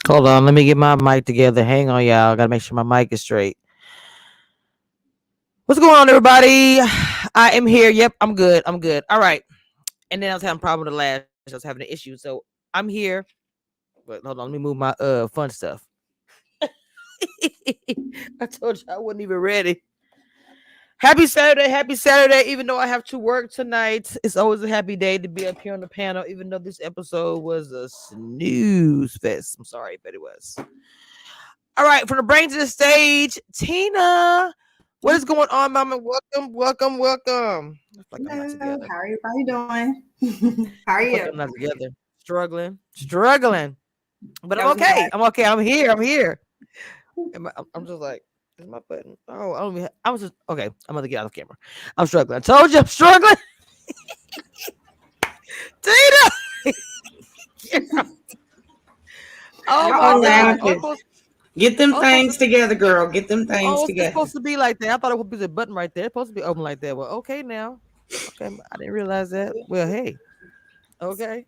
Hold on, let me get my mic together. Hang on, y'all. Gotta make sure my mic is straight. What's going on, everybody? I am here. Yep, I'm good. I'm good. All right. And then I was having a problem with the last. I was having an issue. So I'm here. But hold on, let me move my fun stuff. I told you I wasn't even ready. Happy Saturday, happy Saturday. Even though I have to work tonight, it's always a happy day to be up here on the panel, even though this episode was a snooze fest. I'm sorry, but it was. All right, from the brain to the stage, Tina. What is going on, Mama? Welcome, welcome, welcome. I feel like I'm not Hello, together. how are everybody doing? How are I feel like you? I'm not together. Struggling. But I'm That was okay. nice. I'm okay. I'm here. I'm just like, is my button? Oh, I don't even I was just okay. I'm gonna get out of the camera. I'm struggling. I told you I'm struggling. Tina. Oh Y'all my always God. laughing. Get them Oh, it's supposed things together, girl. Get them things Oh, it's together. supposed to be like that. I thought it would be the button right there. It's supposed to be open like that. Well, okay now. Okay, I didn't realize that. Well, hey. Okay.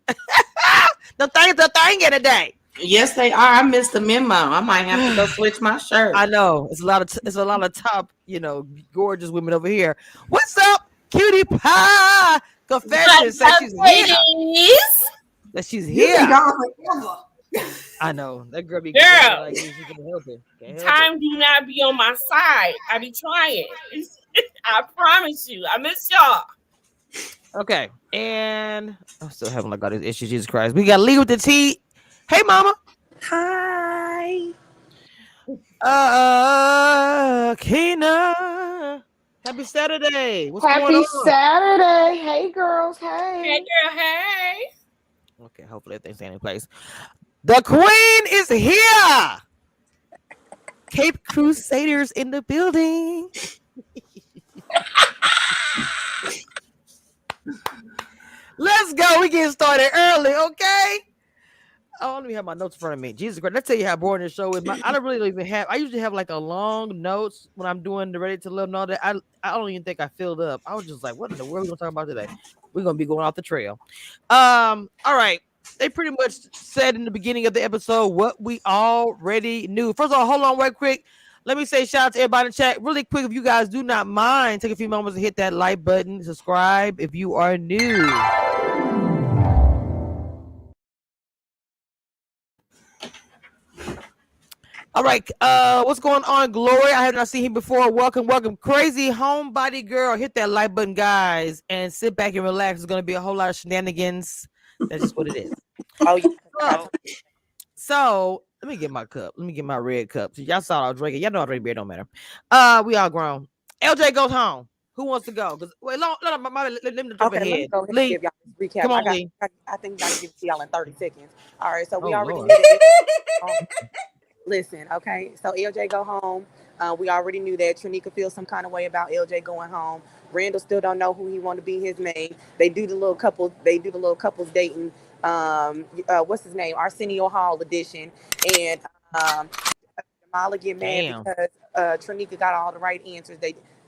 the thing in the day. Yes, they are. I missed the memo. I might have to go switch my shirt. I know. It's a lot of top, gorgeous women over here. What's up, cutie pie? Confession says she's here. That she's You here. been gone forever. I know. That girl be Girl, like this. She can't help it. Can't help time do not be on my side. I be trying. I promise you. I miss y'all. it. Okay. And I'm still having like all these issues. Jesus Christ. We got Lee with the T. Hey, mama. Hi. Kina. Happy Saturday. What's going Happy on? Saturday. Hey, girls. Hey, Hey. girl, hey. Okay, hopefully everything's staying in place. The queen is here. Cape Crusaders in the building. Let's go. We getting started early, okay? Oh, let me have my notes in front of me. Jesus Christ. Let's tell you how boring this show is. I don't really even have. I usually have like a long notes when I'm doing the Ready to Love and all that. I don't even think I filled up. I was just like, what in the world are we gonna talk about today? We're gonna be going off the trail. All right. They pretty much said in the beginning of the episode what we already knew. First of all, hold on, right quick. Let me say shout out to everybody in the chat. Really quick, if you guys do not mind, take a few moments to hit that like button, subscribe if you are new. All right, what's going on, Glory? I have not seen him before. Welcome, crazy homebody girl. Hit that like button, guys, and sit back and relax. It's gonna be a whole lot of shenanigans. That's just what it is. Oh, yeah. So let me get my cup. Let me get my red cup. So y'all saw I was drinking. Y'all know I drink beer. Don't matter. We all grown. LJ goes home. Who wants to go? Because wait, let me jump Okay, let me ahead. go ahead and Lee, give y'all this recap. come on, Lee. I think I can give it to y'all in 30 seconds. All right, so we Oh already Lord. knew that. Listen, okay, so LJ go home. We already knew that Trinika feels some kind of way about LJ going home. Randall still don't know who he want to be his maid. They do the little couple. They do the little couples dating. What's his name? Arsenio Hall edition. And Jamala get mad Damn. because Trinika got all the right answers.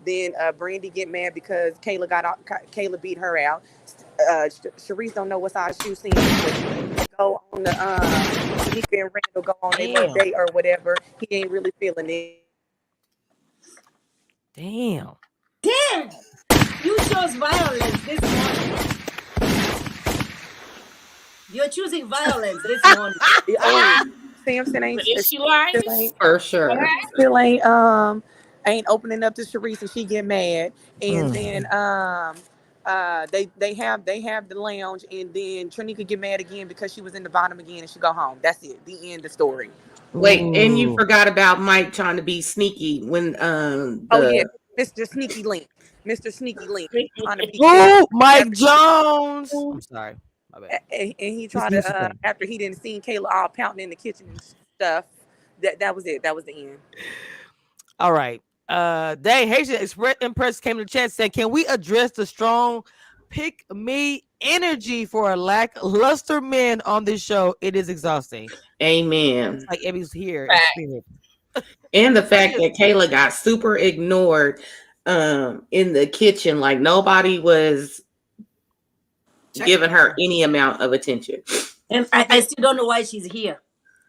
Then Brandy get mad because Kayla beat her out. Charisse don't know what size shoe seems. Go on the Trinika and Randall go on their little Damn. date or whatever. He ain't really feeling it. Damn. Damn! You chose violence this morning. You're choosing violence this morning. Samson ain't But is she lying? For sure. still ain't opening up to Charisse and she get mad. And then they have the lounge and then Trinika get mad again because she was in the bottom again and she go home. That's it. The end of the story. Wait, and you Ooh. forgot about Mike trying to be sneaky when Oh yeah, Mr. Sneaky Link. Trying to be Ooh, Mike Jones. I'm sorry. My bad. and he Just tried use the to thing. after he didn't see Kayla all pouting in the kitchen and stuff. That was it. That was the end. All right. Dang, Haitian Impress came to the chat said, can we address the strong pick me energy for lackluster men on this show? It is exhausting. Amen. It's like Ebby's here in spirit. And the fact that Kayla got super ignored in the kitchen, like nobody was giving her any amount of attention. And I still don't know why she's here.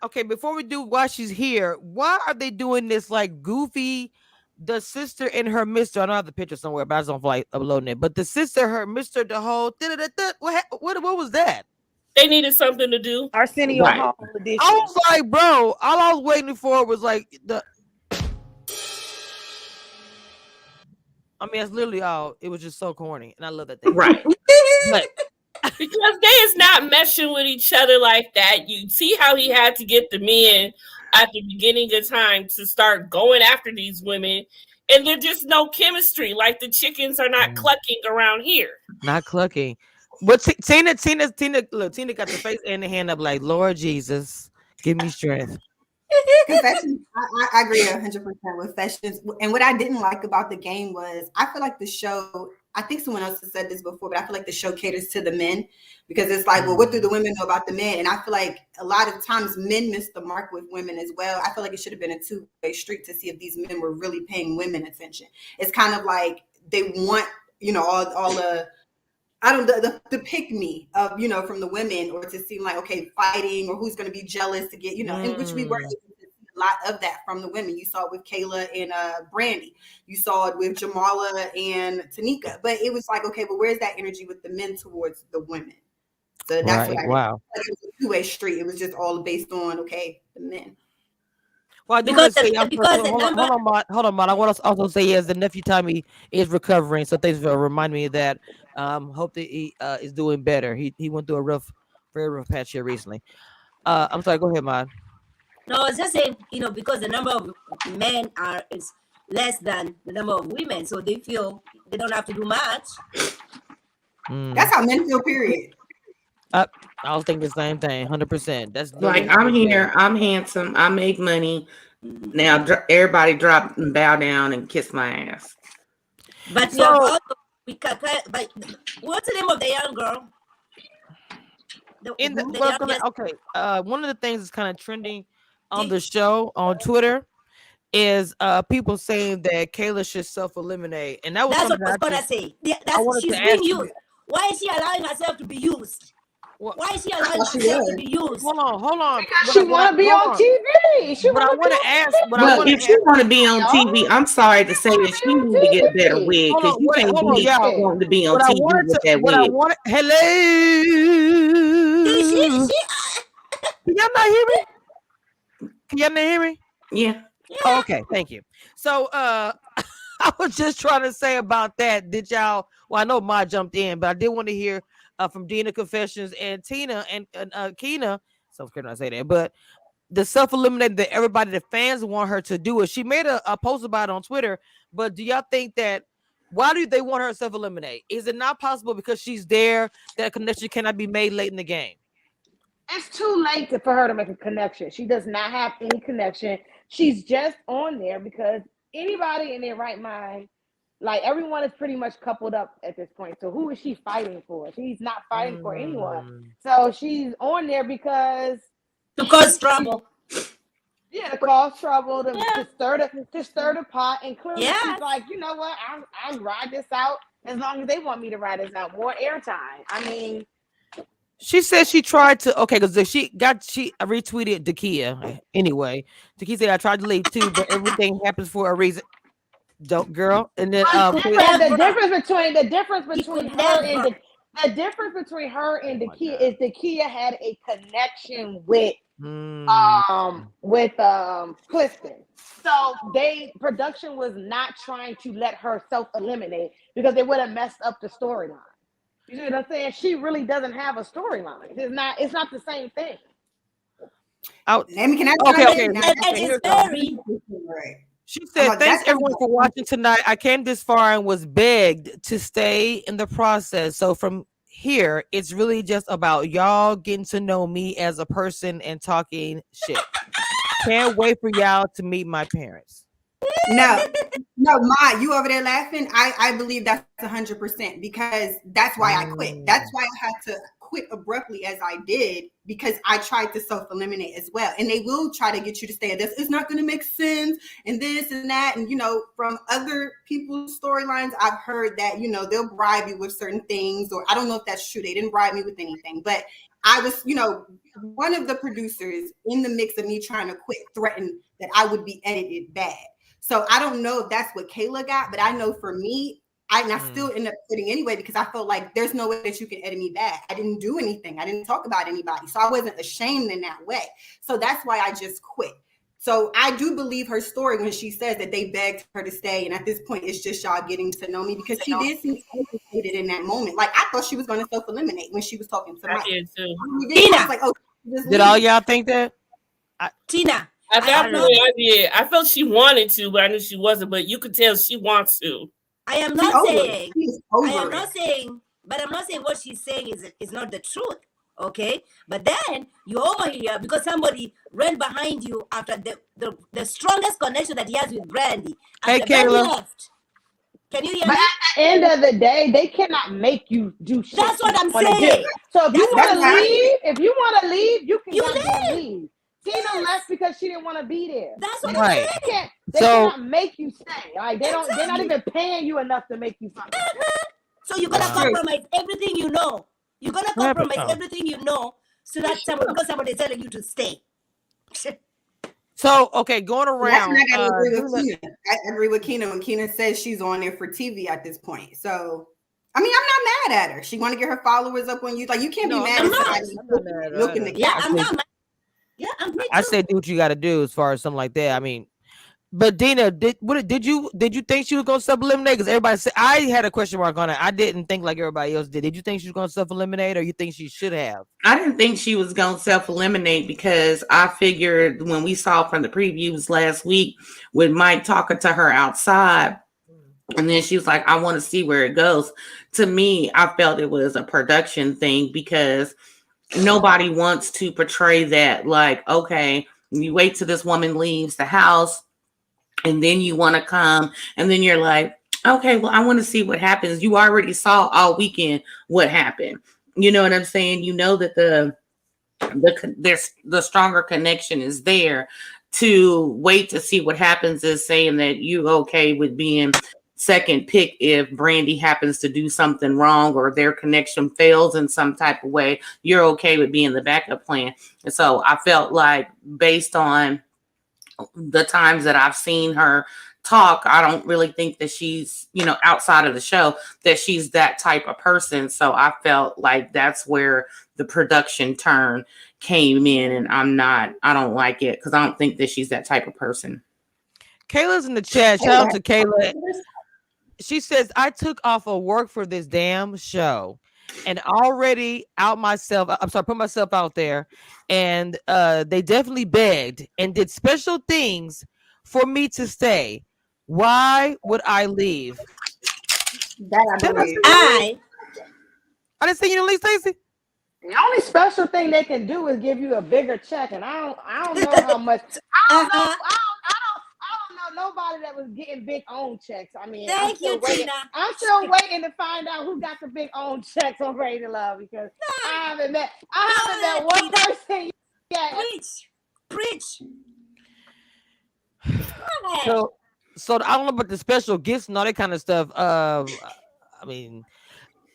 Okay, before we do why she's here, why are they doing this like goofy? The sister and her mister. I don't have the picture somewhere, but I just don't feel like uploading it. But the sister, her mister, the whole what was that? They needed something to do. Arsenio Right. Hall edition. I was like, bro, all I was waiting for was like the. I mean, that's literally all. It was just so corny, and I love that thing. Right. But Because they is not meshing with each other like that. You see how he had to get the men at the beginning of time to start going after these women, and there's just no chemistry. Like the chickens are not clucking around here. not clucking. But Tina, look, Tina got the face and the hand up like, Lord Jesus, give me strength. Confessions, I agree 100% with Confessions. And what I didn't like about the game was I feel like the show, I think someone else has said this before, but I feel like the show caters to the men because it's like, well, what do the women know about the men? And I feel like a lot of times men miss the mark with women as well. I feel like it should have been a two-way street to see if these men were really paying women attention. It's kind of like they want, all the, I don't the pick me of from the women, or to seem like okay fighting, or who's going to be jealous to get in which we were able to see a lot of that from the women. You saw it with Kayla and Brandy. You saw it with Jamala and Tanika. But it was like okay, but where's that energy with the men towards the women? So that's Right. what Wow. Like it was a two-way street. It was just all based on okay the men. Well, I do Because want to say, hold on, Mom. I want to also say, yes, the nephew Tommy is recovering, so thanks for reminding me of that. Hope that he is doing better. He went through a very rough patch here recently. I'm sorry. Go ahead, Mom. No, it's just saying, because the number of men is less than the number of women, so they feel they don't have to do much. That's how men feel. Period. I was thinking the same thing. 100%. That's Like I'm here, I'm handsome, I make money. Now everybody drop and bow down and kiss my ass. But you have also, but what's the name of the young girl? One of the things that's kind of trending on the show on Twitter is people saying that Kayla should self-eliminate, and that was That's what something I was gonna say. She's to being ask you. used. Why is she allowing herself to be used? Well, Why is she allowing herself to be used? Hold on. Because she want to be on TV. But I want to ask. Well, if you want to be on TV, I'm sorry to say that you need to get a better wig because you can't be wanting to be on TV with that wig. Hello. Can y'all not hear me? Can y'all not hear me? Yeah. Oh, okay, thank you. So I was just trying to say about that. Did y'all? Well, I know Ma jumped in, but I did want to hear from Dina Confessions and Tina and Keena. So I'm not say that, but the self-eliminate that everybody, the fans want her to do it. She made a post about it on Twitter. But do y'all think that? Why do they want her to self-eliminate? Is it not possible because she's there that a connection cannot be made late in the game? It's too late for her to make a connection. She does not have any connection. She's just on there because anybody in their right mind, like everyone is pretty much coupled up at this point. So who is she fighting for? She's not fighting for anyone. So she's on there because to cause trouble. Yeah, to cause trouble, to stir the pot, and clearly she's like, you know what? I'll ride this out as long as they want me to ride this out. More airtime. I mean. She said she tried to because she retweeted Dakia anyway. Dakia said I tried to leave too, but everything happens for a reason. Don't girl, and then the difference between her and Dakia is Dakia had a connection with Clifton. So production was not trying to let her self-eliminate because they would have messed up the storyline. You know what I'm saying? She really doesn't have a storyline. It's not the same thing. She said, thanks everyone for watching tonight. I came this far and was begged to stay in the process. So from here, it's really just about y'all getting to know me as a person and talking shit. Can't wait for y'all to meet my parents. No, Ma, you over there laughing. I believe that's 100% because that's why I quit. That's why I had to quit abruptly as I did because I tried to self-eliminate as well. And they will try to get you to stay at this. It's not going to make sense and this and that. And, from other people's storylines, I've heard that, they'll bribe you with certain things, or I don't know if that's true. They didn't bribe me with anything, but I was, one of the producers in the mix of me trying to quit threatened that I would be edited bad. So I don't know if that's what Kayla got, but I know for me, I still end up quitting anyway because I felt like there's no way that you can edit me back. I didn't do anything. I didn't talk about anybody. So I wasn't ashamed in that way. So that's why I just quit. So I do believe her story when she says that they begged her to stay. And at this point, it's just y'all getting to know me because she did seem agitated in that moment. Like I thought she was going to self-eliminate when she was talking to Mike. I did too. Tina. I was like, oh, did all y'all think that? Tina. I did. I felt she wanted to, but I knew she wasn't. But you could tell she wants to. I am not saying. I'm not saying what she's saying is not the truth. Okay, but then you over here because somebody ran behind you after the strongest connection that he has with Brandy. Hey, Kayla. Left. Can you hear but me? At the end of the day, they cannot make you do shit. That's what I'm saying. So if you want to leave, you can leave. Tina left because she didn't want to be there. That's what I'm saying. They cannot make you stay. Like they're not even paying you enough to make you fucking. So you're gonna compromise everything you know. You're gonna compromise everything you know so that somebody's telling you to stay. So okay, going around. I agree with Keena when Keena says she's on there for TV at this point. So I mean, I'm not mad at her. She want to get her followers up on you. Like you can't be mad at somebody looking the Yeah, I'm not mad. Yeah, I said do what you got to do as far as something like that. I mean, but Dina, did you think she was gonna self-eliminate? Because everybody said I had a question mark on it. I didn't think like everybody else did. Did you think she was gonna self-eliminate, or you think she should have? I didn't think she was gonna self-eliminate because I figured when we saw from the previews last week with Mike talking to her outside, and then she was like, "I want to see where it goes." To me, I felt it was a production thing because nobody wants to portray that like, okay, you wait till this woman leaves the house. And then you want to come, and then you're like, okay, well, I want to see what happens. You already saw all weekend what happened. You know what I'm saying? You know that the stronger connection is there. To wait to see what happens is saying that you okay with being second pick if Brandy happens to do something wrong or their connection fails in some type of way. You're okay with being the backup plan. And so I felt like based on the times that I've seen her talk, I don't really think that she's, outside of the show, that she's that type of person. So I felt like that's where the production turn came in, and I don't like it because I don't think that she's that type of person. Kayla's in the chat. Shout out to Kayla. She says, I took off of work for this damn show and already put myself out there, and they definitely begged and did special things for me to stay. Why would I leave? I didn't say you didn't leave, Stacey. The only special thing they can do is give you a bigger check, and I don't know how much. I don't know nobody that was getting big own checks. I mean, thank you, Tina. I'm still waiting to find out who got the big own checks on Ready to Love because I haven't met one person yet. Preach. So I don't know about the special gifts and all that kind of stuff. I mean,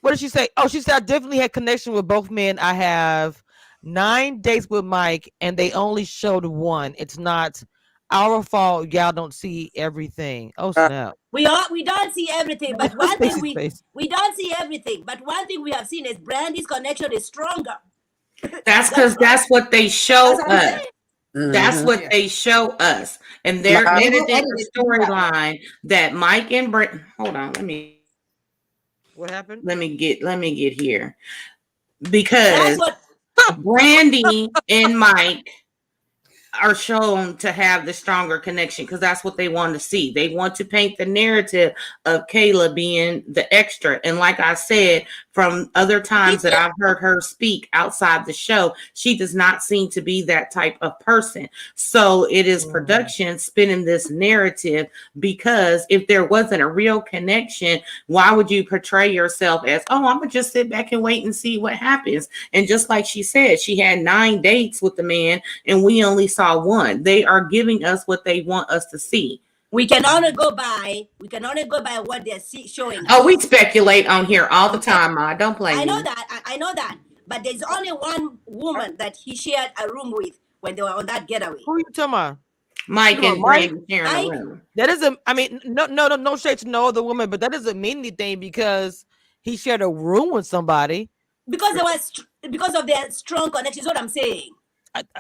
what did she say? Oh, she said I definitely had connection with both men. I have 9 dates with Mike, and they only showed one. It's not our fault. Y'all don't see everything. Oh snap! We don't see everything, but one thing we don't see everything. But one thing we have seen is Brandy's connection is stronger. That's because that's what they show us. That's what they show us, and they're editing the storyline that Mike and Brent. Hold on, What happened? Let me get here because Brandy and Mike are shown to have the stronger connection because that's what they want to see. They want to paint the narrative of Kayla being the extra. And like I said, from other times that I've heard her speak outside the show, she does not seem to be that type of person. So it is production spinning this narrative because if there wasn't a real connection, why would you portray yourself as, oh, I'm going to just sit back and wait and see what happens? And just like she said, she had 9 dates with the man and we only saw one. They are giving us what they want us to see. We can only go by what they're showing. Oh, we speculate on here all the time, Ma. Don't play. I know that. But there's only one woman that he shared a room with when they were on that getaway. Who are you talking about? Mike and Mike? Brandy sharing a room. That doesn't. I mean, no shade to no other woman, but that doesn't mean anything because he shared a room with somebody. Because of their strong connection. Is what I'm saying.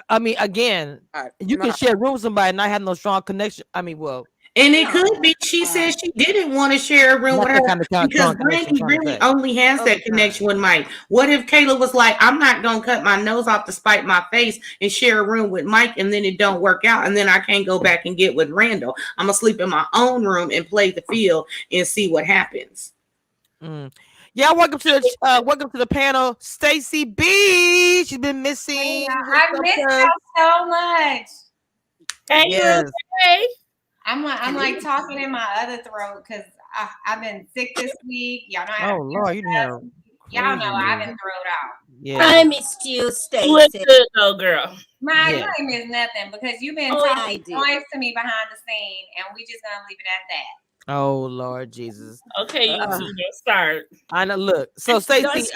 I mean, again, you can share a room with somebody and not have no strong connection. I mean, well. And it could be she said she didn't want to share a room with her because Brandy really only has that connection with Mike. What if Kayla was like, I'm not going to cut my nose off to spite my face and share a room with Mike, and then it don't work out, and then I can't go back and get with Randall. I'm going to sleep in my own room and play the field and see what happens. Yeah, welcome to the panel, Stacey B. She's been missing. I miss her so much. Hey, yes. Hey. I'm like talking in my other throat because I've been sick this week. Y'all know. Oh Lord, y'all know I've been thrown out. Yeah, I missed you, Stacey. What's good, though, girl? You ain't missed nothing because you've been talking noise to me behind the scene, and we just gonna leave it at that. Oh Lord Jesus. Okay, you two, don't start. I know. Look, so Stacey,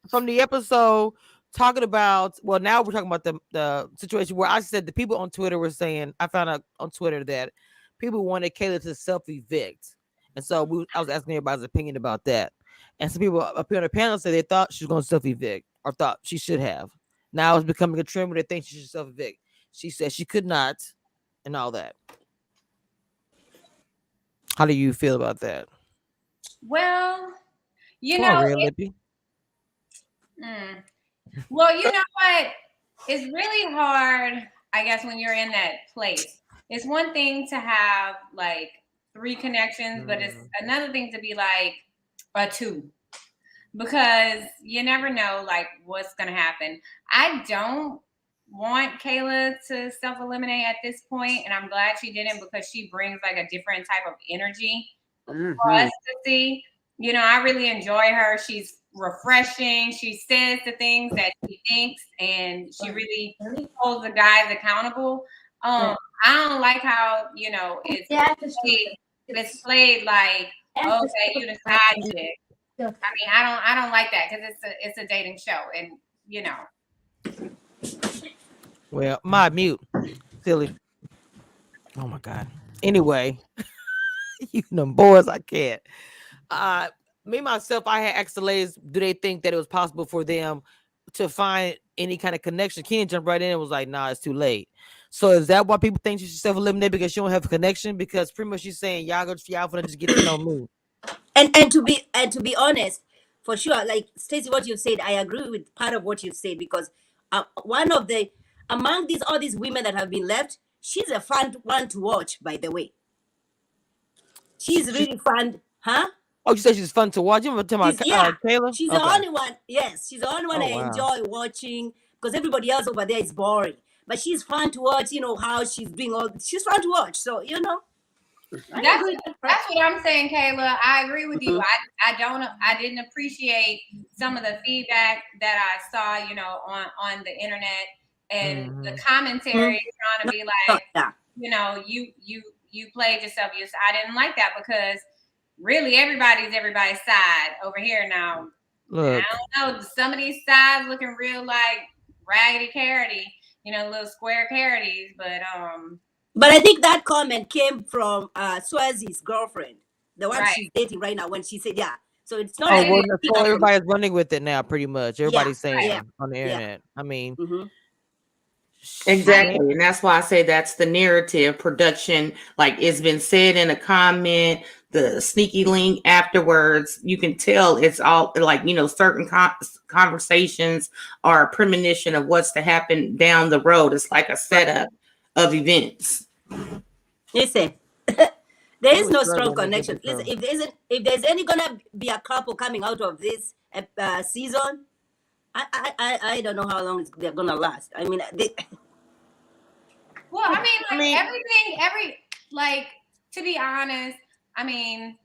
from the episode talking about, well, now we're talking about the situation where I said the people on Twitter were saying, I found out on Twitter that people wanted Kayla to self-evict, and so I was asking everybody's opinion about that, and some people up here on the panel said they thought she was going to self-evict or thought she should have. Now it's becoming a trend where they think she should self-evict. She said she could not, and all that. How do you feel about that? Well, you Come know, on, Real Lippy. Well, you know what? It's really hard, I guess, when you're in that place. It's one thing to have like 3 connections, but it's another thing to be like a 2, because you never know like what's gonna happen. I don't want Kayla to self-eliminate at this point, and I'm glad she didn't because she brings like a different type of energy for us to see. You know, I really enjoy her. She's refreshing. She says the things that she thinks, and she really holds the guys accountable. I don't like how, you know, it's played like, okay, you the side chick. I mean, I don't like that because it's a dating show, and you know. Well, my mute, silly. Oh my God. Anyway, you know, boys, I can't. Me myself, I had asked the ladies, do they think that it was possible for them to find any kind of connection? Keenan jumped right in and was like, nah, it's too late. So is that why people think she should self-eliminate, because she don't have a connection? Because pretty much she's saying y'all for just get to know me. And to be honest, for sure, like Stacey, what you said, I agree with part of what you said, because one of the among all these women that have been left, she's a fun one to watch, by the way. She's really fun, huh? Oh, you said she's fun to watch. You remember talking about Kayla? She's the only one. Yes, she's the only one I enjoy watching, because everybody else over there is boring. But she's fun to watch. You know how she's doing she's fun to watch. So you know. That's what I'm saying, Kayla. I agree with you. I didn't appreciate some of the feedback that I saw, you know, on the internet, and the commentary trying to be like, you know, you played yourself. I didn't like that, because really everybody's everybody's side over here now. Look. I don't know. Some of these sides looking real like raggedy carroty, you know, little square carroties, But I think that comment came from Swazi's girlfriend, the one she's dating right now, when she said, So it's not. So everybody's running with it now, pretty much. Everybody's saying on the internet. I mean, exactly, and that's why I say that's the narrative production. Like it's been said in a comment, the sneaky link afterwards. You can tell it's all like, you know, certain conversations are a premonition of what's to happen down the road. It's like a setup of events. Listen, there is no strong connection. Listen, if there's any gonna be a couple coming out of this season, I don't know how long they're gonna last. I mean, well, I mean, like to be honest, I mean,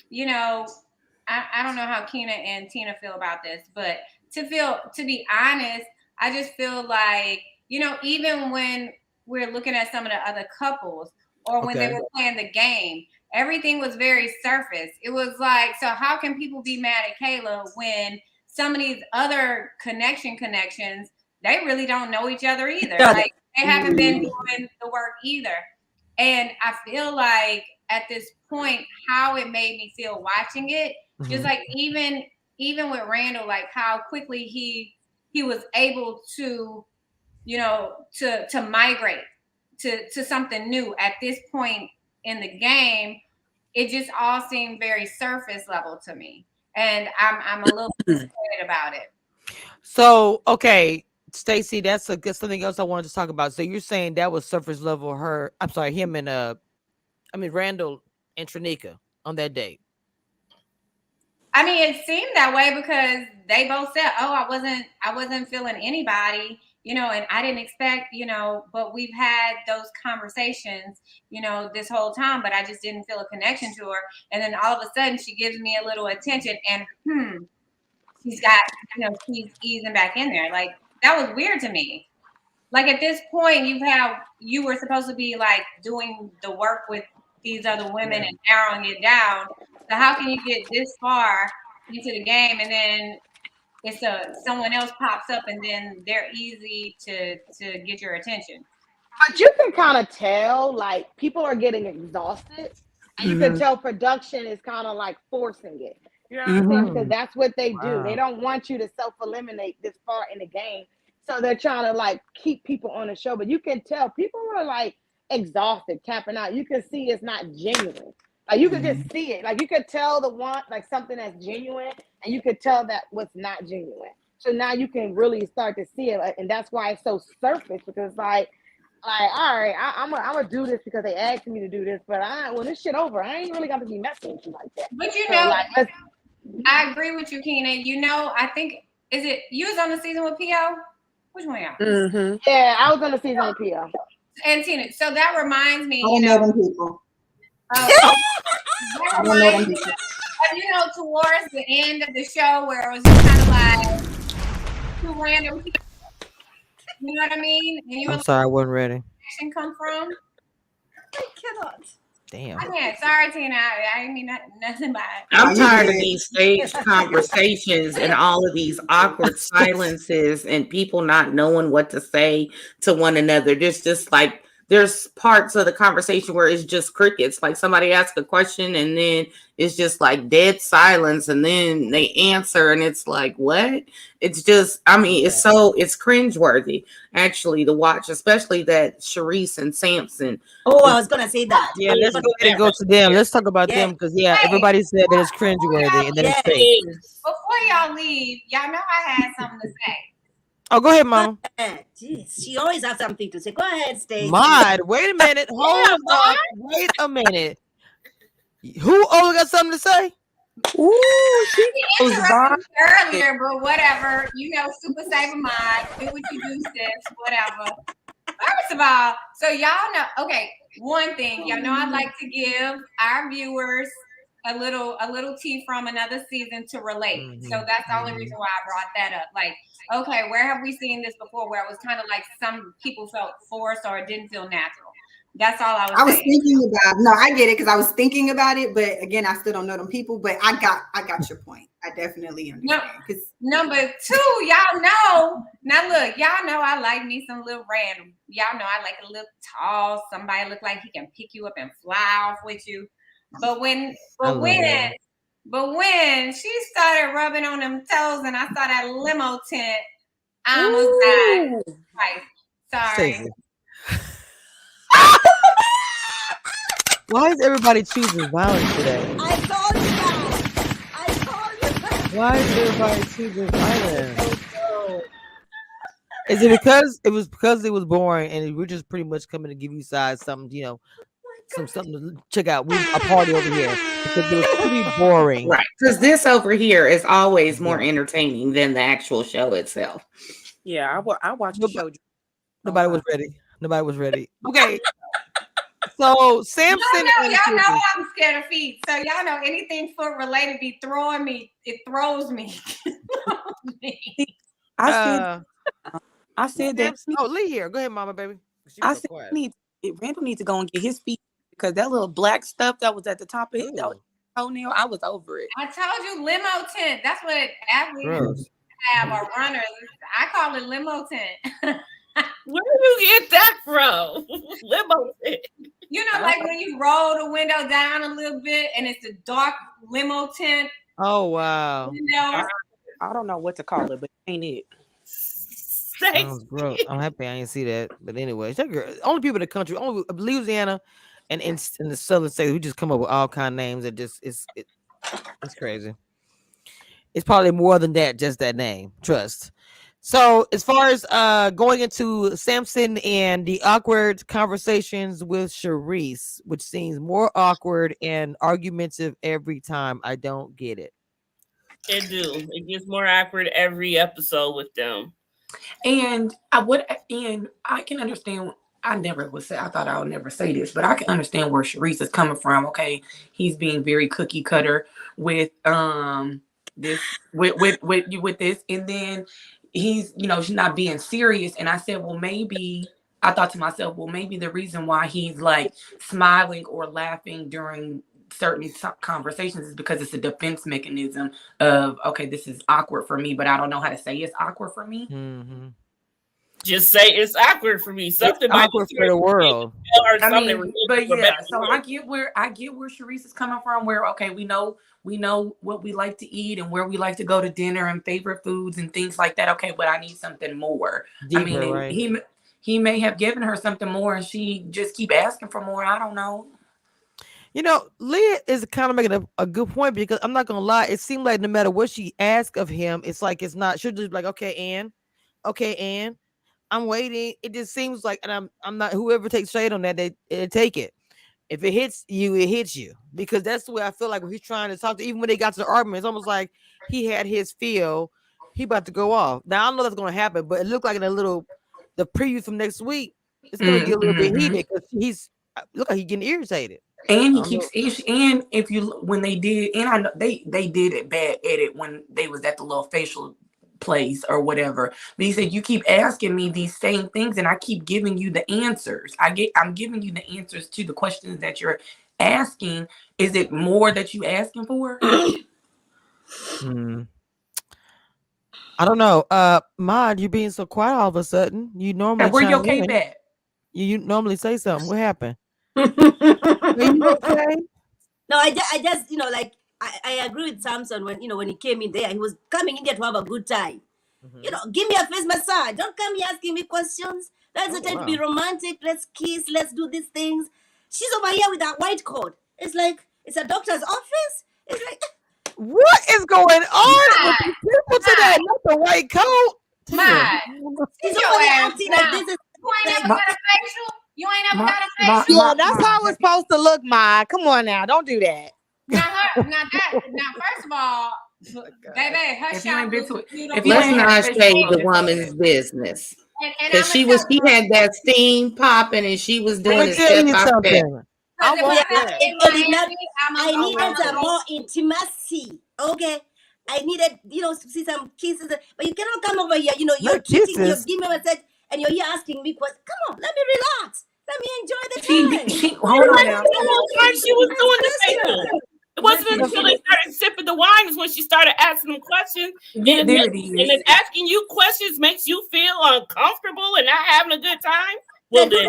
you know, I don't know how Keena and Tina feel about this, but to be honest, I just feel like, you know, even when we're looking at some of the other couples, or when they were playing the game, everything was very surface. It was like, so how can people be mad at Kayla when some of these other connections, they really don't know each other either. Like they haven't been doing the work either. And I feel like at this point, how it made me feel watching it, just like even with Randall, like how quickly he was able to, to migrate to something new at this point in the game. It just all seemed very surface level to me. And I'm a little disappointed about it. So, okay, Stacey, that's something else I wanted to talk about. So you're saying that was surface level him and Randall and Trinika on that date. I mean, it seemed that way because they both said, "Oh, I wasn't feeling anybody, and I didn't expect, but we've had those conversations, this whole time, but I just didn't feel a connection to her. And then all of a sudden she gives me a little attention and she's got, she's easing back in there. Like that was weird to me. Like at this point you were supposed to be like doing the work with these other women and narrowing it down. So how can you get this far into the game and then someone else pops up and then they're easy to get your attention? But you can kind of tell, like, people are getting exhausted. And you can tell production is kind of like forcing it. You know what I'm saying? Because that's what they do. They don't want you to self-eliminate this far in the game. So they're trying to, like, keep people on the show. But you can tell people are, like, exhausted, tapping out. You can see it's not genuine. Like, you can just see it. Like, you could tell something that's genuine, and you could tell that what's not genuine. So now you can really start to see it. And that's why it's so surface, because, like, all right, I'm gonna do this because they asked me to do this, but when this shit over, I ain't really got to be messing with you like that. But I agree with you, Keenan. I think you was on the season with P.O.? Which one y'all? Yeah, I was on the season with P.O. And Tina. So that reminds me, I don't know them people. that reminds me of, towards the end of the show where it was just kind of like two random people. You know what I mean? And I'm sorry, I wasn't ready. Come from? I cannot. Damn. Sorry, Tina. I didn't mean nothing by it. I'm tired of these staged conversations and all of these awkward silences and people not knowing what to say to one another. There's parts of the conversation where it's just crickets. Like somebody asks a question and then it's just like dead silence and then they answer and it's like, what? It's just, it's cringeworthy actually to watch, especially that Charisse and Samson. Oh, I was going to say that. Yeah, let's go ahead and go to them. Let's talk about them because, everybody said that it's cringeworthy and then it's fake. Before y'all leave, y'all know I had something to say. Oh, go ahead, Mama. Jeez, she always has something to say. Go ahead, Stacey. Mod, wait a minute. Hold on. Wait a minute. Who only got something to say? Ooh, she interrupted earlier, but whatever. Super saver mod. Do what you do, sis. Whatever. First of all, so y'all know. Okay, one thing y'all know, I'd like to give our viewers a little tea from another season to relate. So that's the only reason why I brought that up. Like, okay, where have we seen this before? Where it was kind of like some people felt forced or it didn't feel natural. That's all I was saying. Thinking about. No, I get it because I was thinking about it, but again, I still don't know them people. But I got your point. I definitely understand. Number two, y'all know. Now look, y'all know I like me some little random. Y'all know I like a little tall. Somebody look like he can pick you up and fly off with you. But when she started rubbing on them toes and I saw that Limo Tent, I almost died twice. Sorry. Why is everybody choosing violence today? I told you that. Why is everybody choosing violence? Is it because it was boring and we're just pretty much coming to give you guys something, something to check out. We're a party over here because it was pretty boring. Right. Because this over here is always more entertaining than the actual show itself. Yeah, I watched the show. Nobody was ready. Okay. So Samson, y'all know I'm scared of feet. So y'all know anything foot related be throwing me. It throws me. I said that. Oh, Lee here. Go ahead, Mama, baby. I said Randall needs to go and get his feet because that little black stuff that was at the top of toenail. I was over it. I told you Limo Tent. That's what athletes Gross. have or runners. I call it Limo Tent. Where did you get that from? Limo Tent. You know, like when you roll the window down a little bit and it's a dark limo tent. Oh wow. I don't know what to call it, but ain't it? Sounds gross. I'm happy I didn't see that. But anyway, only people in the country, only Louisiana and in the southern states, we just come up with all kind of names that just it's crazy. It's probably more than that, just that name. Trust. So as far as going into Samson and the awkward conversations with Charisse, which seems more awkward and argumentative every time, I don't get it. It do. It gets more awkward every episode with them. And I can understand. I thought I would never say this, but I can understand where Charisse is coming from. Okay, he's being very cookie cutter with this with this, and then he's she's not being serious. And I said, I thought to myself, well, maybe the reason why he's like smiling or laughing during certain conversations is because it's a defense mechanism of, okay, this is awkward for me, but I don't know how to say it's awkward for me. Mm-hmm. Just say it's awkward for me. Something awkward for the world. But yeah, so I get where Charisse is coming from. Where okay, we know what we like to eat and where we like to go to dinner and favorite foods and things like that. Okay, but I need something more. Deeper, right? He may have given her something more, and she just keep asking for more. I don't know. Leah is kind of making a good point, because I'm not gonna lie, it seemed like no matter what she asks of him, it's like it's not. She'll just be like, okay, and I'm waiting. It just seems like, and I'm not. Whoever takes shade on that, they take it. If it hits you, it hits you, because that's the way I feel like when he's trying to talk to. Even when they got to the argument, it's almost like he had his feel. He about to go off. Now I don't know that's gonna happen, but it looked like in the preview from next week, it's gonna get a little bit heated, because look like he's getting irritated. And he keeps, and if you, when they did, and I know they did it bad edit when they was at the little facial place or whatever. But he said, you keep asking me these same things and I keep giving you the answers. I'm giving you the answers to the questions that you're asking. Is it more that you asking for? I don't know. Mod, you being so quiet all of a sudden. You normally where your cape at? You normally say something. What happened? Are you okay? No, I just like I agree with Samson when he came in there, he was coming in there to have a good time. Mm-hmm. Give me a face massage. Don't come here asking me questions. That's the time to be romantic. Let's kiss. Let's do these things. She's over here with that white coat. It's like it's a doctor's office. It's like, what is going on with these people today? Not the white coat. She's over here acting like this is. You ain't never got a facial. You ain't never got a facial. Yeah, that's how it's supposed to look, Ma. Come on now, don't do that. Now, first of all, baby, her shot. Let's not say the woman's business, because she had that steam popping and she was doing it step by step. I needed more intimacy. Okay. I needed, to see some kisses, but you cannot come over here. You're cheating. You give me a message, and you're here asking me questions. Come on, let me relax. Let me enjoy the time. Hold on now. She was doing the same. It wasn't until they started sipping the wine is when she started asking them questions. And then asking you questions makes you feel uncomfortable and not having a good time. Well, he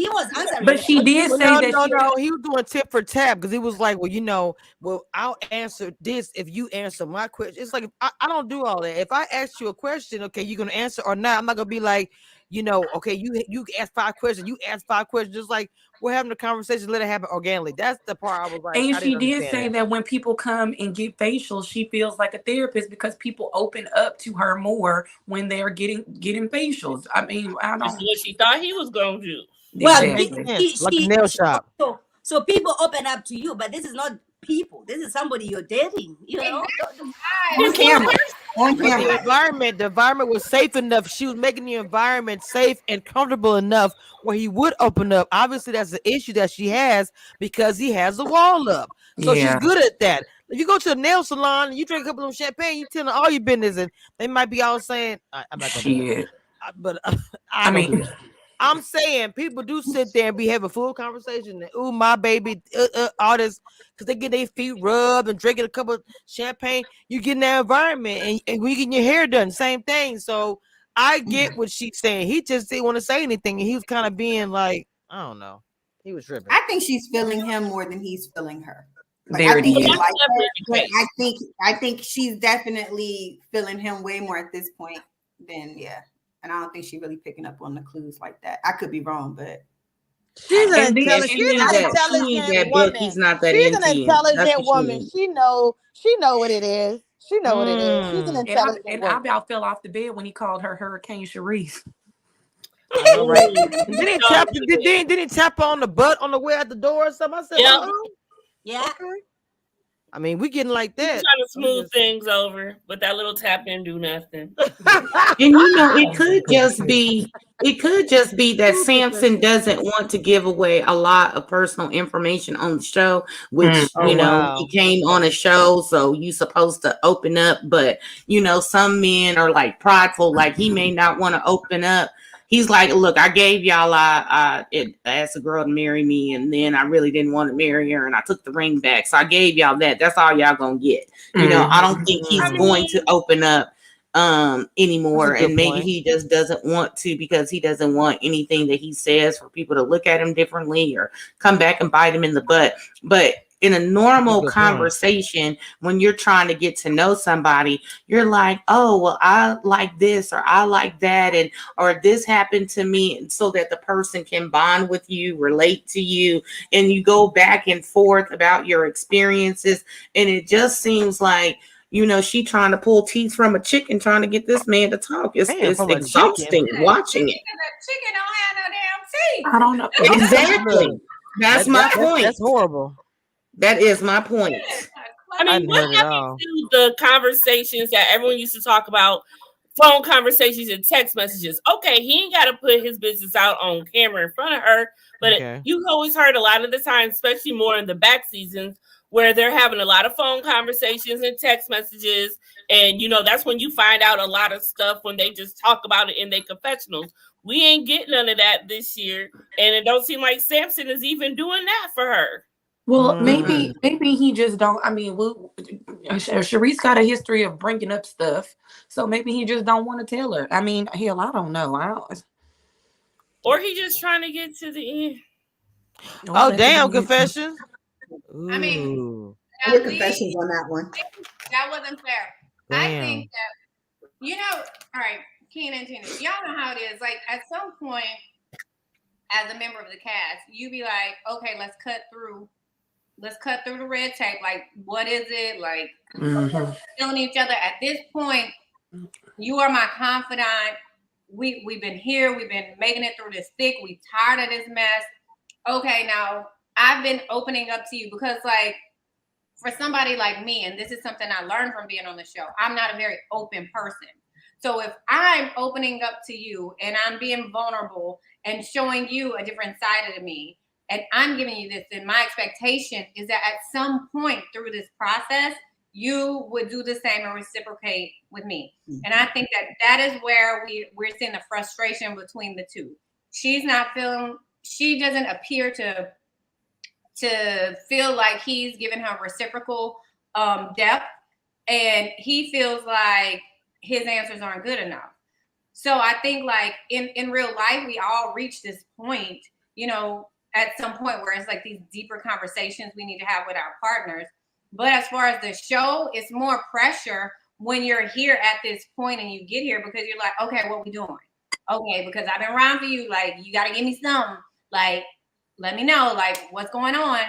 was answering. But she did say that. No, he was doing tip for tab, because he was like, well, I'll answer this if you answer my question. It's like, I don't do all that. If I ask you a question, okay, you're gonna answer or not. I'm not gonna be like, okay, you ask 5 questions, you ask 5 questions, just like we're having a conversation, let it happen organically. That's the part I was like. And she did say that when people come and get facials, she feels like a therapist because people open up to her more when they're getting facials. I mean, I don't know what she thought he was going to do. Well, like a nail shop. So people open up to you, but this is not people. This is somebody you're dating. On camera. The environment was safe enough. She was making the environment safe and comfortable enough where he would open up. Obviously, that's the issue that she has, because he has the wall up. So she's good at that. If you go to a nail salon and you drink a couple of champagne, you tell them all your business, and they might be all saying, "I'm not gonna do it." But I mean, I'm saying people do sit there and be having full conversation. And, ooh, my baby, all this, because they get their feet rubbed and drinking a cup of champagne. You get in that environment, and when you getting your hair done, same thing. So I get what she's saying. He just didn't want to say anything, and he was kind of being like, I don't know. He was tripping. I think she's feeling him more than he's feeling her. Like, There I think it he is. likes her, but I think she's definitely feeling him way more at this point than And I don't think she's really picking up on the clues like that. I could be wrong, but she's an And then intelligent, she need that book. He's not that She's into an you. That's intelligent what she woman. needs. She know what it is. She know what it is. She's an intelligent And woman. I about fell off the bed when he called her Hurricane Charisse. I know, right? Didn't he tap on the butt on the way out the door or something? I said, yeah. Okay. I mean, we getting like that. He's trying to smooth things over, but that little tap didn't do nothing. And it could just be that Samson doesn't want to give away a lot of personal information on the show, which he came on a show, so you supposed to open up, but some men are like prideful, like he may not want to open up. He's like, look, I gave y'all, I asked a girl to marry me, and then I really didn't want to marry her, and I took the ring back. So I gave y'all that. That's all y'all gonna get. I don't think he's going to open up anymore, and maybe he just doesn't want to because he doesn't want anything that he says for people to look at him differently or come back and bite him in the butt. But in a normal conversation, when you're trying to get to know somebody, you're like, oh, well, I like this or I like that, or this happened to me, and so that the person can bond with you, relate to you, and you go back and forth about your experiences. And it just seems like she trying to pull teeth from a chicken trying to get this man to talk. It's exhausting watching it. Chicken don't have no damn teeth. I don't know. Exactly. That's my point. That's horrible. That is my point. I mean, what happened to the conversations that everyone used to talk about, phone conversations and text messages? Okay, he ain't got to put his business out on camera in front of her, but you always heard a lot of the time, especially more in the back seasons, where they're having a lot of phone conversations and text messages. And, that's when you find out a lot of stuff when they just talk about it in their confessionals. We ain't getting none of that this year. And it don't seem like Samson is even doing that for her. Well, maybe he just don't. I mean, Charisse got a history of bringing up stuff, so maybe he just don't want to tell her. I mean, hell, I don't know. Or he just trying to get to the end. Oh, damn, confessions. I mean, your confessions on that one. That wasn't fair. Damn. I think that, all right, Keenan and Tina, y'all know how it is. Like, at some point, as a member of the cast, you be like, okay, let's cut through the red tape. Like, what is it? Like, feeling each other. At this point, you are my confidant. We've been here. We've been making it through this thick. We tired of this mess. Okay, now I've been opening up to you because, like, for somebody like me, and this is something I learned from being on the show, I'm not a very open person. So if I'm opening up to you and I'm being vulnerable and showing you a different side of me, and I'm giving you this, then my expectation is that at some point through this process, you would do the same and reciprocate with me. And I think that is where we're seeing the frustration between the two. She doesn't appear to feel like he's giving her reciprocal depth, and he feels like his answers aren't good enough. So I think, like, in real life, we all reach this point, at some point where it's like these deeper conversations we need to have with our partners. But as far as the show, it's more pressure when you're here at this point and you get here because you're like, okay, what we doing? Okay, because I've been around for you. Like, you got to give me some. Like, let me know, like, what's going on.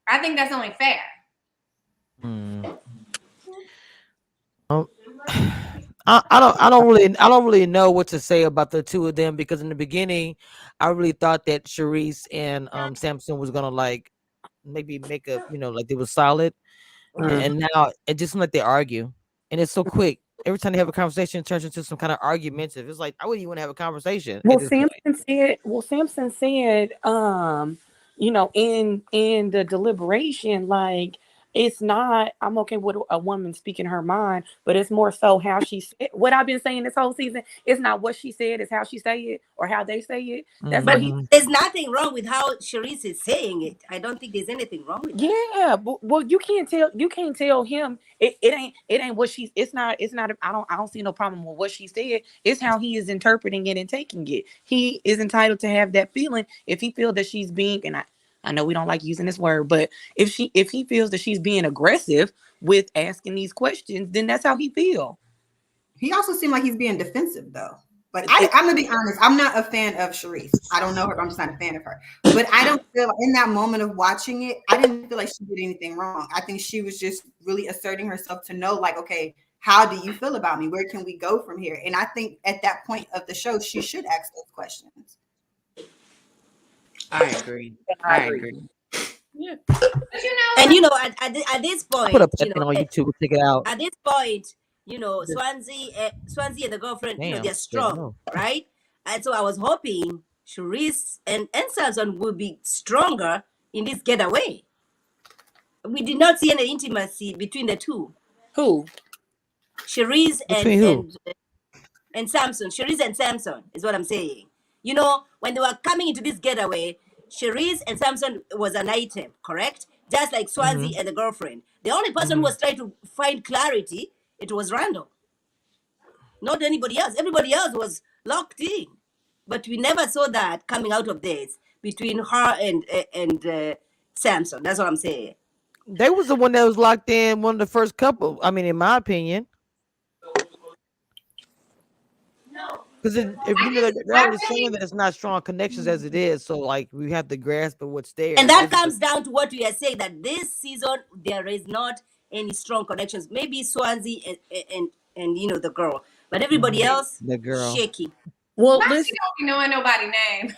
I think that's only fair. I don't really know what to say about the two of them because in the beginning, I really thought that Charisse and Samson was gonna like maybe make a like they were solid, and now it just seems like they argue, and it's so quick. Every time they have a conversation, it turns into some kind of argumentative. It's like I wouldn't even want to have a conversation. Well, Samson said, in the deliberation, like, It's not, I'm okay with a woman speaking her mind, but it's more so how she said what I've been saying this whole season. It's not what she said, it's how she say it or how they say it. That's But what there's nothing wrong with how Charisse is saying it. I don't think there's anything wrong with that. yeah, but well, you can't tell him it ain't what she's it's not I don't see no problem with what she said. It's how he is interpreting it and taking it. He is entitled to have that feeling if he feels that she's being, and I know we don't like using this word, but if he feels that she's being aggressive with asking these questions, then that's how he feel. He also seemed like he's being defensive though. But I'm gonna be honest, I'm not a fan of Charisse. I don't know her, but I'm just not a fan of her. But I don't feel like in that moment of watching it, I didn't feel like she did anything wrong. I think she was just really asserting herself to know, like, okay, how do you feel about me? Where can we go from here? And I think at that point of the show, she should ask those questions. I agree. Yeah. But and at this point, Put up that thing on YouTube. We'll check it out. At this point, Swansea and the girlfriend, they're strong, right? And so I was hoping Charisse and Samson would be stronger in this getaway. We did not see any intimacy between the two. Who? Charisse and Samson. Charisse and Samson is what I'm saying. When they were coming into this getaway, Charisse and Samson was an item, correct? Just like Swansea and the girlfriend. The only person who was trying to find clarity, it was Randall. Not anybody else. Everybody else was locked in. But we never saw that coming out of this between her and Samson. That's what I'm saying. They was the one that was locked in, one of the first couple. I mean, in my opinion. Because if they're already saying that it's not strong connections as it is, so like we have to grasp at what's there. And that comes down to what we are saying, that this season there is not any strong connections. Maybe Swansea and the girl, but everybody else, the girl, shaky. Well, listen, don't know nobody's name.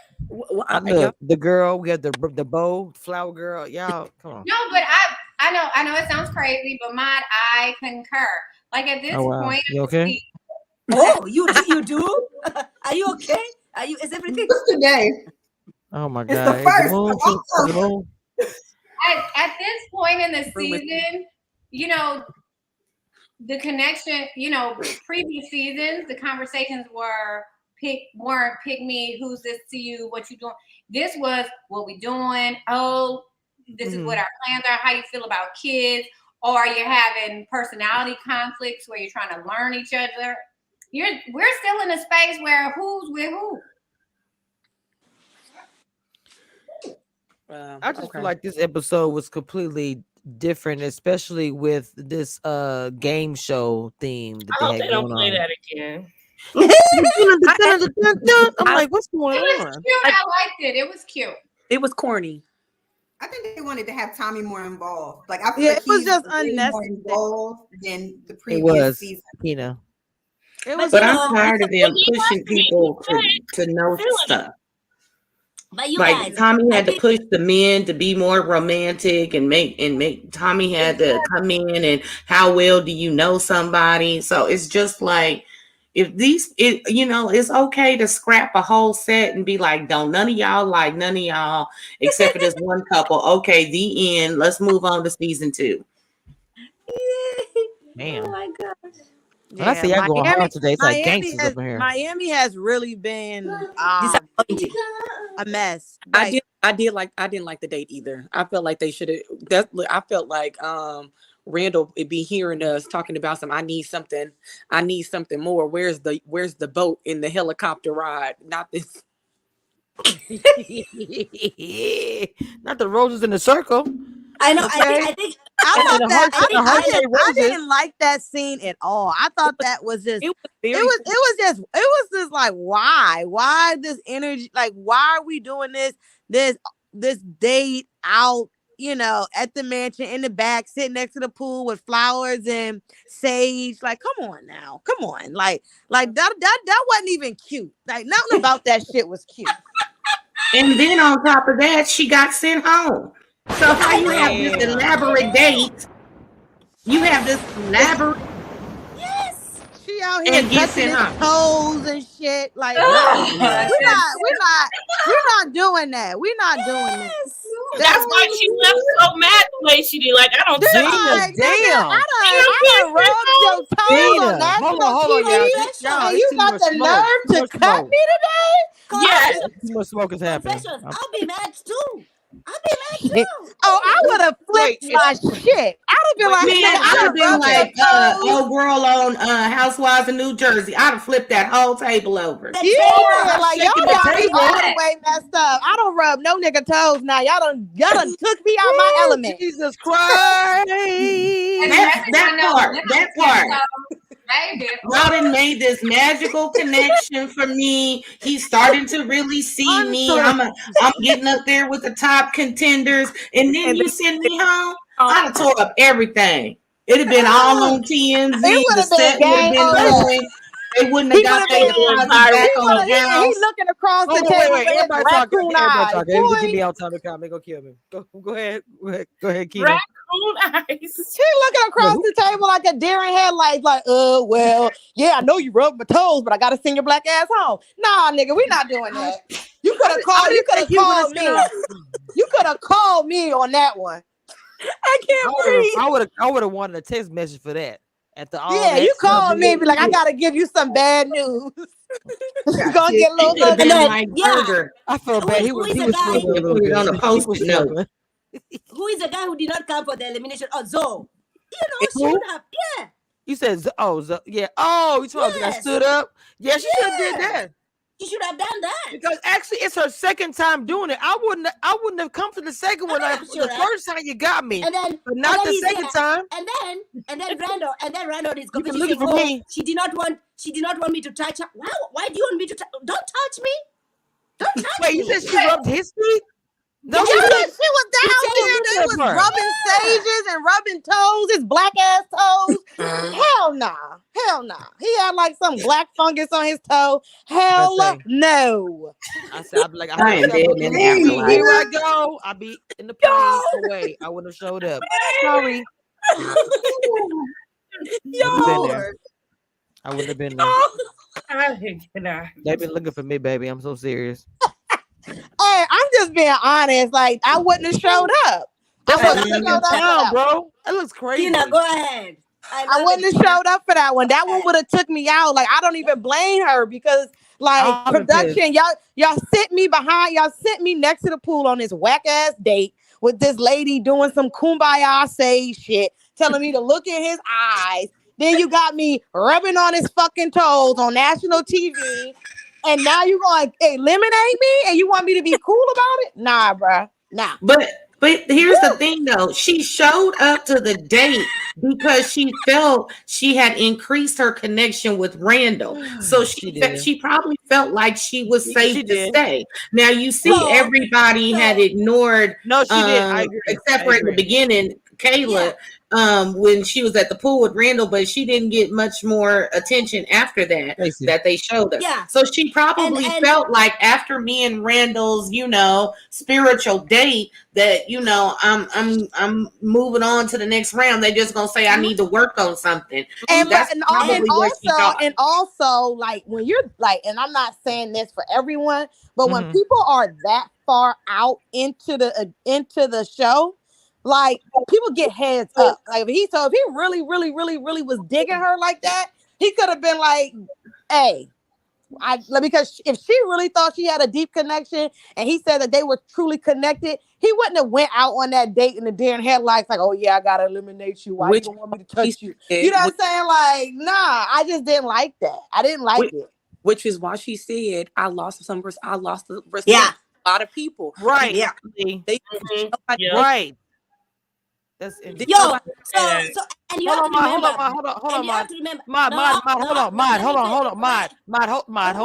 The girl, we have the bow flower girl. Y'all, come on. No, but I know it sounds crazy, but I concur. Like at this point, you okay? Oh, you do? Are you okay? Is everything today? Oh my God! It's the first. At this point in the season, the connection. Previous seasons, the conversations weren't pick me. Who's this to you? What you doing? This was what we doing. Oh, this is what our plans are. How you feel about kids? Or are you having personality conflicts where you're trying to learn each other? We're still in a space where who's with who. I just feel like this episode was completely different, especially with this game show theme that I hope they don't play that again. I'm like, what's going on? It was cute. I liked it. It was cute. It was corny. I think they wanted to have Tommy more involved. Like I feel like it was just unnecessary more involved than the previous season. But I'm tired of them pushing people to know stuff. But you like guys, Tommy had to push the men to be more romantic and make Tommy had to come in and how well do you know somebody? So it's just like it's okay to scrap a whole set and be like, don't none of y'all like none of y'all except for this one couple. Okay, the end. Let's move on to season 2. Man. Oh my gosh. Yeah, I see y'all going hard today. It's like gangsters up in here. Miami has really been disappointing. A mess. I didn't like the date either. I felt like they should have. I felt like Randall would be hearing us talking about I need something more. Where's the boat in the helicopter ride? Not this. Not the roses in the circle. I know. Okay. I think. I didn't like that scene at all. I thought that was just it was just like why this energy, like why are we doing this date out at the mansion in the back sitting next to the pool with flowers and sage. Like come on like that wasn't even cute. Like nothing about that shit was cute. And then on top of that, she got sent home. So how you have this elaborate date? You have this elaborate. Yes. She out here touching his toes and shit. Like we're not doing that. We're not doing that. That's why she left so mad the way she did. Like, I don't Gina, Like, damn. I done rubbed your toes on Gina, national hold on, TV, y'all. and It's you too got much the smoke. nerve Too to much cut smoke. me today? Yes. Too much smoke is happening. Confessions. I'll be mad too. I'll be mad too. Oh, I would have flipped Wait, my shit. I'd have been like, Man, nigga, I'd I have done been rubbed like your toes. old girl on Housewives of New Jersey. I'd have flipped that whole table over. The Yeah, table. like shaking y'all the got me table. all the way messed up. I don't rub no nigga toes now. Y'all done took me out my element. Jesus Christ. That part. Baby. Robin made this magical connection for me. He's starting to really see me. I'm getting up there with the top contenders, and then you send me home. I'd have tore up everything. It'd have been all on TMZ. It would The have been set would have game been over. going. They wouldn't have got their deposit back on the house. He's looking across the Hold on, table wait. with his Everybody talking. raccoon Everybody eyes. talking. Everybody give Boy, me out time to come. They're gonna kill me. Go ahead, Keena. Raccoon eyes. she looking across the table like a deer in headlights, like, well, yeah, I know you rubbed my toes, but I gotta send your black ass home. Nah, nigga, we not doing that. You could have called. You could have called me. You could have called me on that one. I can't breathe. I would have wanted a text message for that. After all Yeah, that you called stuff, me and be like, I gotta give you some bad news. It's gonna get a little It would have ugly. been like burger. I felt bad. He Who was is he the was guy? struggling a little Put it bit. on a He post-it was note. struggling. Who is the guy who did not come for the elimination? Oh, Zoe. She would have. Yeah. You said yeah. Oh, you told me I stood up. Yeah, she should have did that. She should have done that. Because actually, it's her second time doing it. I wouldn't have come to the second one. The first time you got me, And then, but not the second time. And then Randall is You been competition. looking for me. She did not want me to touch her. Why do you want me to touch? Don't touch me. Don't touch me. Wait, you said she rubbed his feet? No, Yeah, she she didn't. was down there. They was rubbing stages and rubbing toes, his black ass toes. Hell nah. Hell nah. He had like some black fungus on his toe. Hell no. I said, I'd be like, I am dead in the afterlife. Here I go. I'll be in the plane away. I wouldn't have showed up. Sorry. I wouldn't have been there. They've been looking for me, baby. I'm so serious. Hey, I'm just being honest. Like, I wouldn't have showed up. Bro. That looks crazy. Tina, go ahead. I wouldn't have showed up for that one. That one would have took me out. Like, I don't even blame her because, like, production, y'all sent me next to the pool on this whack ass date with this lady doing some kumbaya say shit, telling me to look in his eyes. Then you got me rubbing on his fucking toes on national TV. And now you going to eliminate me and you want me to be cool about it? Nah, bruh. Nah. But here's the thing, though. She showed up to the date because she felt she had increased her connection with Randall. So she probably felt like she was safe to stay. Now, you see, everybody had ignored. No, she did. I agree. Except for in the beginning, Kayla, when she was at the pool with Randall, but she didn't get much more attention after that that they showed her. Yeah. So she probably felt like after me and Randall's, spiritual date that, I'm moving on to the next round. They just gonna say I need to work on something. And also, like when you're like, and I'm not saying this for everyone, but when people are that far out into the show, like people get heads up. Like if he really, really, really, really was digging her like that, he could have been like, "Hey, because if she really thought she had a deep connection, and he said that they were truly connected, he wouldn't have went out on that date in the deer in headlights like, oh yeah, I gotta eliminate you. Why you don't want me to touch you? You know what I'm saying? Like, nah, I just didn't like that. I didn't like it. Which is why she said, I lost the respect of a lot of people. Right. Yeah. Right. That's so and you have to remember. Hold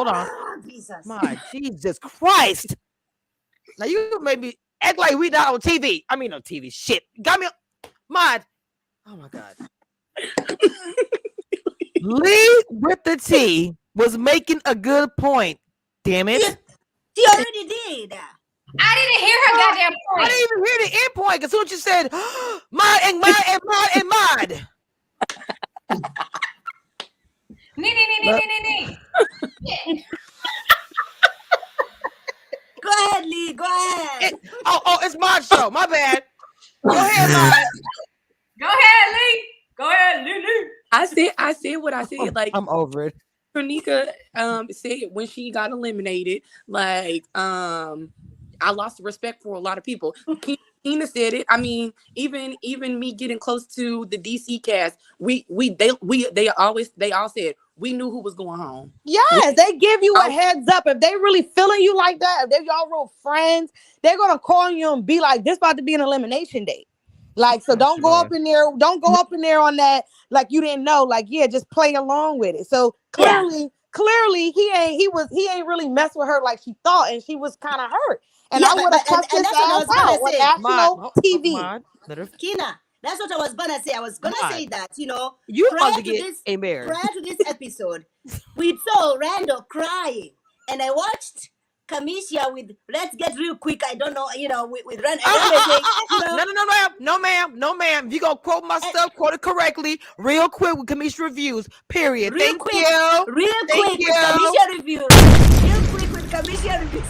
on. Jesus Christ. Now you made me act like we not on TV. I mean on TV. Shit. Got me Mod. Oh my God. Lee with the T was making a good point. Damn it. She already did. I didn't hear her goddamn point. I didn't even hear the end point because what you said, Mod. Nee. Go ahead, ahead, Lee. Go ahead. It's my show. My bad. Go ahead, Mike. Go ahead, Lee. Go ahead, Lee. I said what I said. Like, I'm over it. Tronika said when she got eliminated, like, I lost respect for a lot of people. Tina said it. I mean, even me getting close to the DC cast, they all said we knew who was going home. Yes, they give you a heads up. If they really feeling you like that, if they y'all real friends, they're gonna call you and be like, "This about to be an elimination date." Like, so don't go up in there. Don't go up in there on that like you didn't know. Like, yeah, just play along with it. So clearly, he ain't really mess with her like she thought, and she was kind of hurt. And I would have cussed his ass out on national TV. Kina, that's what I was gonna say. I was gonna say that, you prior to this episode, we saw Randall crying, and I watched Kamisha with "Let's Get Real Quick." I don't know, with Randall. No, ma'am. If you gonna quote my stuff, quote it correctly, real quick with Kamisha reviews. Period. Real quick with Kamisha reviews.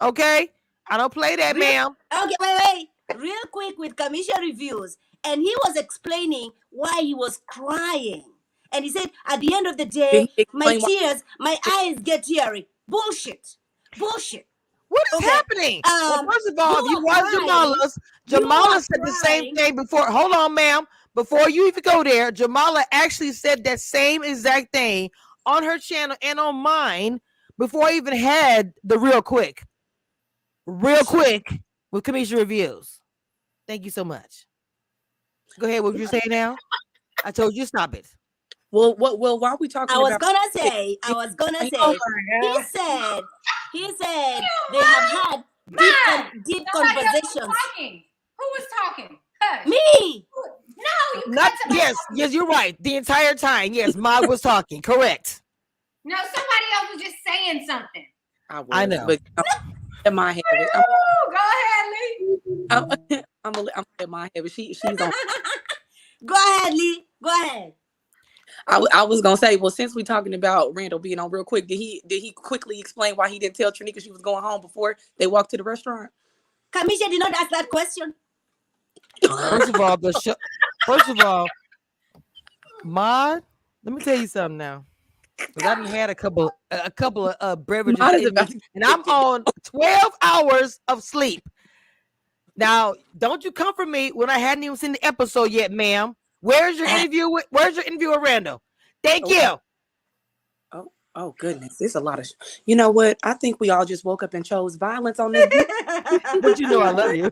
Okay, I don't play that, ma'am. Okay, wait. Real quick with Kamisha reviews, and he was explaining why he was crying, and he said, "At the end of the day, my eyes get teary." Bullshit. What is happening? Well, first of all, if you watch Jamala said the same thing before. Hold on, ma'am. Before you even go there, Jamala actually said that same exact thing on her channel and on mine before I even had the real quick with Kamisha reviews. Thank you so much. Go ahead. What you saying now? I told you stop it. Well, why are we talking? I was gonna say. He said they have had deep conversations. Who was talking? Me. No, yes, you're right. The entire time, yes, Maud was talking. Correct. No, somebody else was just saying something. I know. But in my head, go ahead, Lee. I'm in my head, but she's on. Go ahead, Lee. Go ahead. I was gonna say, well, since we're talking about Randall being on real quick, did he quickly explain why he didn't tell Tronika she was going home before they walked to the restaurant? Kamisha did not ask that question. First of all, Maud, let me tell you something now. Because I done had a couple of beverages and I'm on 12 hours of sleep. Now, don't you come for me when I hadn't even seen the episode yet, ma'am. Where's your interview with Randall? Thank you. Oh goodness, there's a lot of. You know what? I think we all just woke up and chose violence on this. But you know I love you.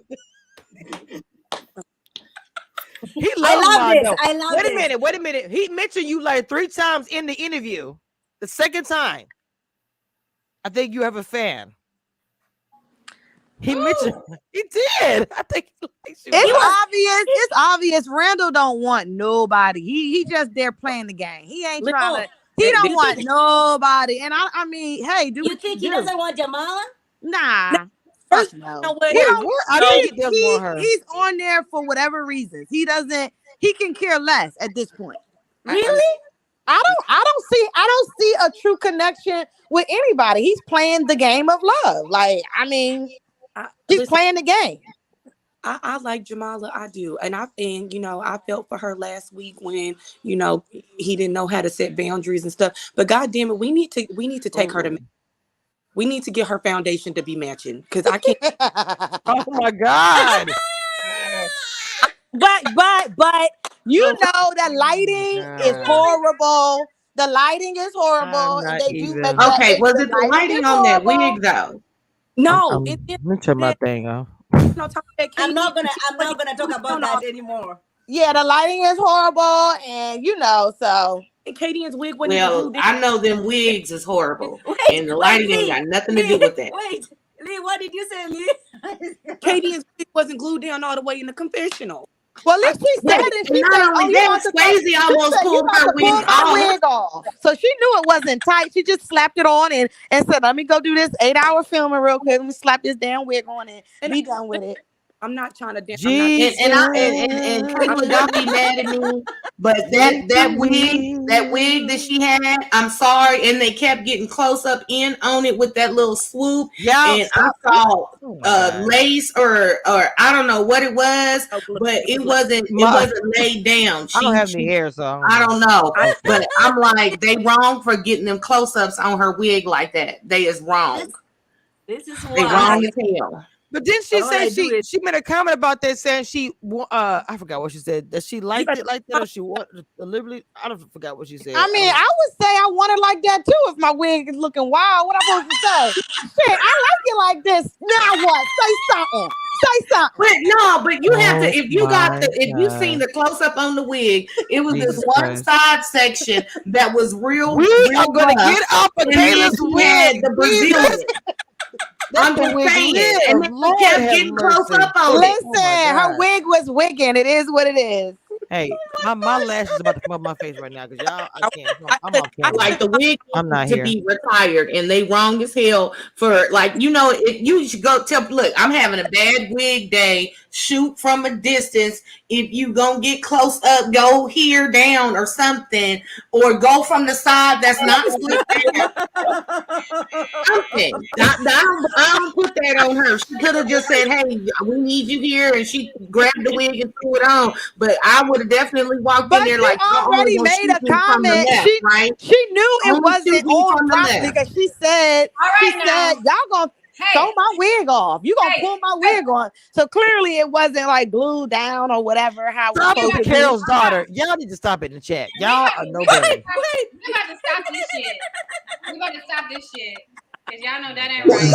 He loves I love this. Wait a minute. He mentioned you like 3 times in the interview. The second time, I think you have a fan. He mentioned he did. I think he likes you. It's obvious. Randall don't want nobody. He just there playing the game. He ain't trying to. He don't want nobody. And I mean, hey, do you think he doesn't want Jamala? Nah. First, no. I think he does want her. He's on there for whatever reasons. He can care less at this point. Really? I don't see a true connection with anybody. He's playing the game of love. Like, I mean, he's playing the game. I like Jamala, I do, and I felt for her last week when he didn't know how to set boundaries and stuff. But God damn it, we need to take her to. We need to get her foundation to be matching because I can't. Oh my God! But you know that lighting is horrible. The lighting is horrible. Okay, was it the lighting on that wig though? No, let me turn my thing off. I'm not gonna talk about that anymore. Yeah, the lighting is horrible, and so. Kadian's wig. Well, I know them wigs is horrible, and the lighting ain't got nothing to do with that. Wait, Lee, what did you say, Lee? Kadian's wig wasn't glued down all the way in the confessional. Well, at least she said it. She not only that, Swayze almost pulled her wig off. So she knew it wasn't tight. She just slapped it on and said, "Let me go do this 8-hour filming real quick. Let me slap this damn wig on and be done with it." I'm not trying to. Jesus. And Kayla, don't be mad at me, but that wig that she had, I'm sorry, and they kept getting close up in on it with that little swoop. Yeah, and I saw lace or I don't know what it was, but it wasn't laid down. I don't have any hair, so I don't know. But I'm like, they wrong for getting them close-ups on her wig like that. They is wrong. This is They wrong as hell. But didn't she say she made a comment about that, saying she I forgot what she said, that she liked it like that, or she wanted deliberately. I don't forgot what she said. I mean, I would say I want it like that too. If my wig is looking wild, what I'm supposed to say? Shit, I like it like this. Now what? Say something. Say something. But no, but you have to. If you seen the close up on the wig, it was this one side section that was real. We are gonna get off of Kayla's wig. The Brazilian. I'm just saying, and then she kept getting close up on it. Listen, her wig was wigging. It is what it is. Hey, my lash is about to come up my face right now because y'all, I can't. I'm on camera. Like the wig I'm not to here. be retired, and they wrong as hell for you should go tell. Look, I'm having a bad wig day. Shoot from a distance. If you gonna get close up, go here down or something, or go from the side that's not split there. Something. I don't put that on her. She could have just said, "Hey, we need you here," and she grabbed the wig and threw it on. But I would have definitely walked in there like, already made a comment. She knew it wasn't on properly because she said, "Y'all gonna throw my wig off. You gonna pull my wig on." So clearly, it wasn't like glued down or whatever. How stop it, Carol's daughter. Y'all need to stop it in the chat. Y'all are no better. We about to stop this shit. We about to stop this shit because y'all know that ain't right.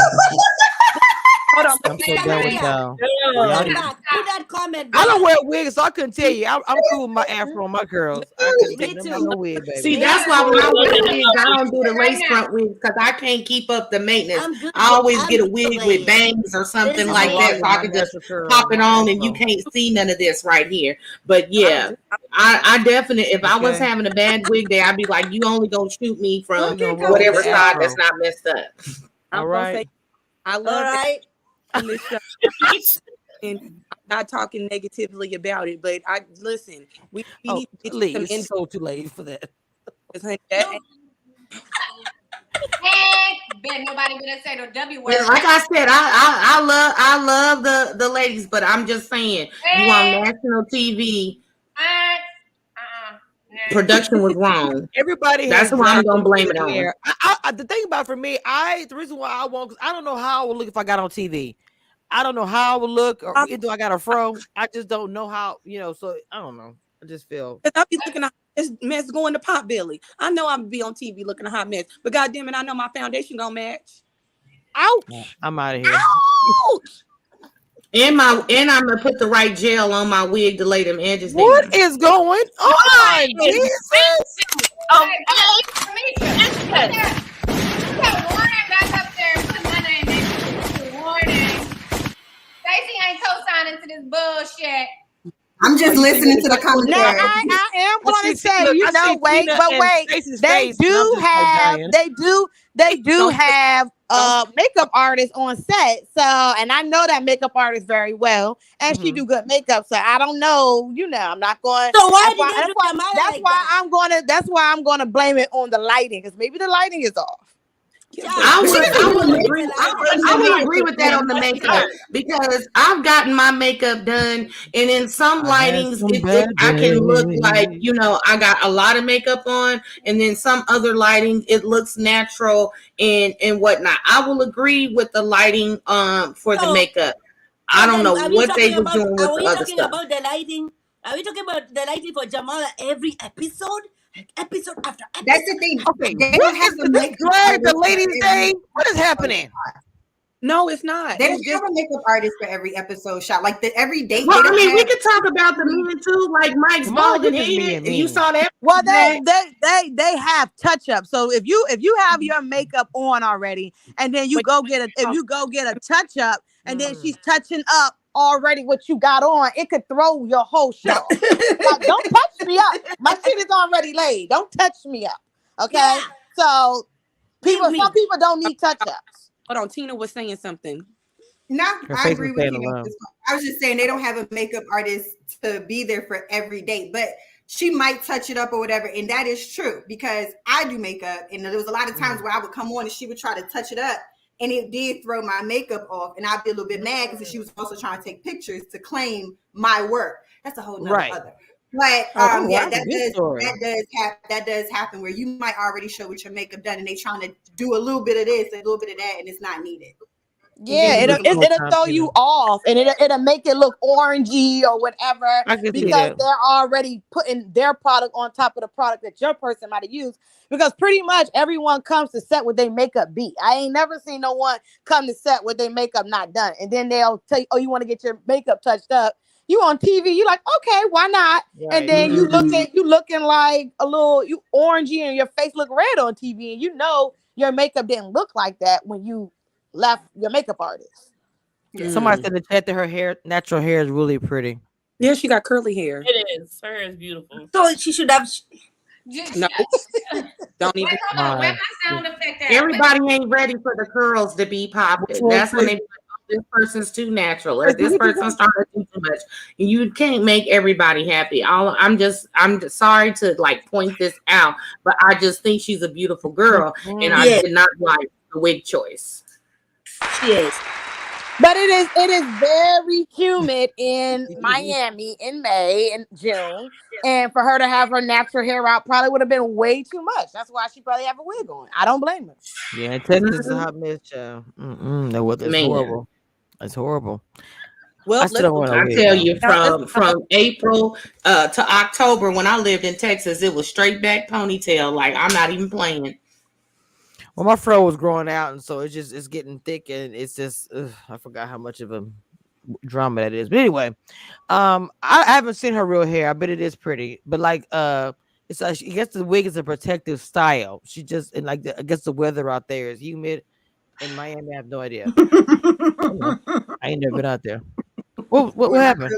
Hold on. I'm so done with y'all. Put that comment. I don't wear wigs, so I couldn't tell you. I'm cool with my afro and my curls. I couldn't get no wig, baby. See, that's why when I wear wigs, I don't do the lace front wigs because I can't keep up the maintenance. I always get a wig with bangs or something like that, so I can just pop it on and you can't see none of this right here. But yeah, I definitely, if I was having a bad wig day, I'd be like, you only gonna shoot me from whatever side that's not messed up. All right. I love it. This show. And I'm not talking negatively about it, but I listen. We need to get some it's so too late for that. Bet nobody gonna say the W word. Like I said, I love the ladies, but I'm just saying, you on national TV. Production was wrong. Everybody. That's why I'm gonna blame it on. The thing about for me, the reason why I won't, because I don't know how I would look if I got on TV. I don't know how I would look, or do I got a fro? I just don't know how, so I don't know. I just feel. I'll be looking at this mess going to pot belly. I know I'm gonna be on TV looking a hot mess, but goddamn it, I know my foundation gonna match. Ouch! I'm out of here. Ouch! And I'm gonna put the right gel on my wig to lay them edges down. What is going on? Jesus! Oh, Warren back up there. Put another in Warning. Stacey ain't co-signing to this bullshit. I'm just listening to the commentary. Now I am going to say, they do have makeup artists on set. So, and I know that makeup artist very well, and she do good makeup. So I don't know, I'm not going. So that's why I'm gonna blame it on the lighting, because maybe the lighting is off. I would agree with that on the makeup, because I've gotten my makeup done, and in some lightings I can look like I got a lot of makeup on, and then some other lighting it looks natural and whatnot. I will agree with the lighting for the makeup. I don't know what they were doing with the other stuff. About the lighting? Are we talking about the lighting for Jamala every episode? Episode after episode. That's the thing. Okay, they don't have to make the ladies' day. What is happening? No, it's not. They don't have a makeup artist for every episode shot. Like every day. Well, I mean, we could talk about the men too, like Mike's bald head. You saw that? Well, they have touch up. So if you have your makeup on already, and then you go get a touch up, and then she's touching up already what you got on, it could throw your whole show. Like, don't touch me up. My shit is already laid. Don't touch me up. Okay. Yeah. So some people don't need touch ups. Hold on, Tina was saying something. No, I agree with you. I was just saying they don't have a makeup artist to be there for every day, but she might touch it up or whatever. And that is true because I do makeup. And there was a lot of times where I would come on and she would try to touch it up. And it did throw my makeup off. And I'd be a little bit mad because she was also trying to take pictures to claim my work. That's a whole nother other. But that does happen where you might already show with your makeup done and they trying to do a little bit of this, a little bit of that, and it's not needed. Yeah, it'll throw you off, and it'll make it look orangey or whatever because they're already putting their product on top of the product that your person might have used. Because pretty much everyone comes to set with their makeup beat. I ain't never seen no one come to set with their makeup not done, and then they'll tell you, "Oh, you want to get your makeup touched up." You on TV, you like, okay, why not? Right. And then you looking like a little orangey, and your face look red on TV, and you know your makeup didn't look like that when you left your makeup artist. Somebody said in the chat that her natural hair is really pretty. Yeah, she got curly hair. It is. Her hair is beautiful. So she should have. No, don't even. Wait, hold on. Where my sound effect at? Everybody ain't ready for the curls to be popping. That's when they. This person's too natural, or this person's starting to do too much. You can't make everybody happy. I'm just sorry to like point this out, but I just think she's a beautiful girl, and I did not like the wig choice. She is. But it is very humid in Miami in May and June, and for her to have her natural hair out probably would have been way too much. That's why she probably have a wig on. I don't blame her. Yeah, Texas is a hot mess, child. The weather's horrible. It's horrible. Well, I tell you, from April to October, when I lived in Texas, it was straight back ponytail. Like, I'm not even playing. Well, my fro was growing out, and so it's getting thick, and it's just I forgot how much of a drama that is. But anyway, I haven't seen her real hair. I bet it is pretty, but like it's I guess the wig is a protective style. She just and like I guess the weather out there is humid. In Miami, I have no idea. I ain't never been out there. What happened?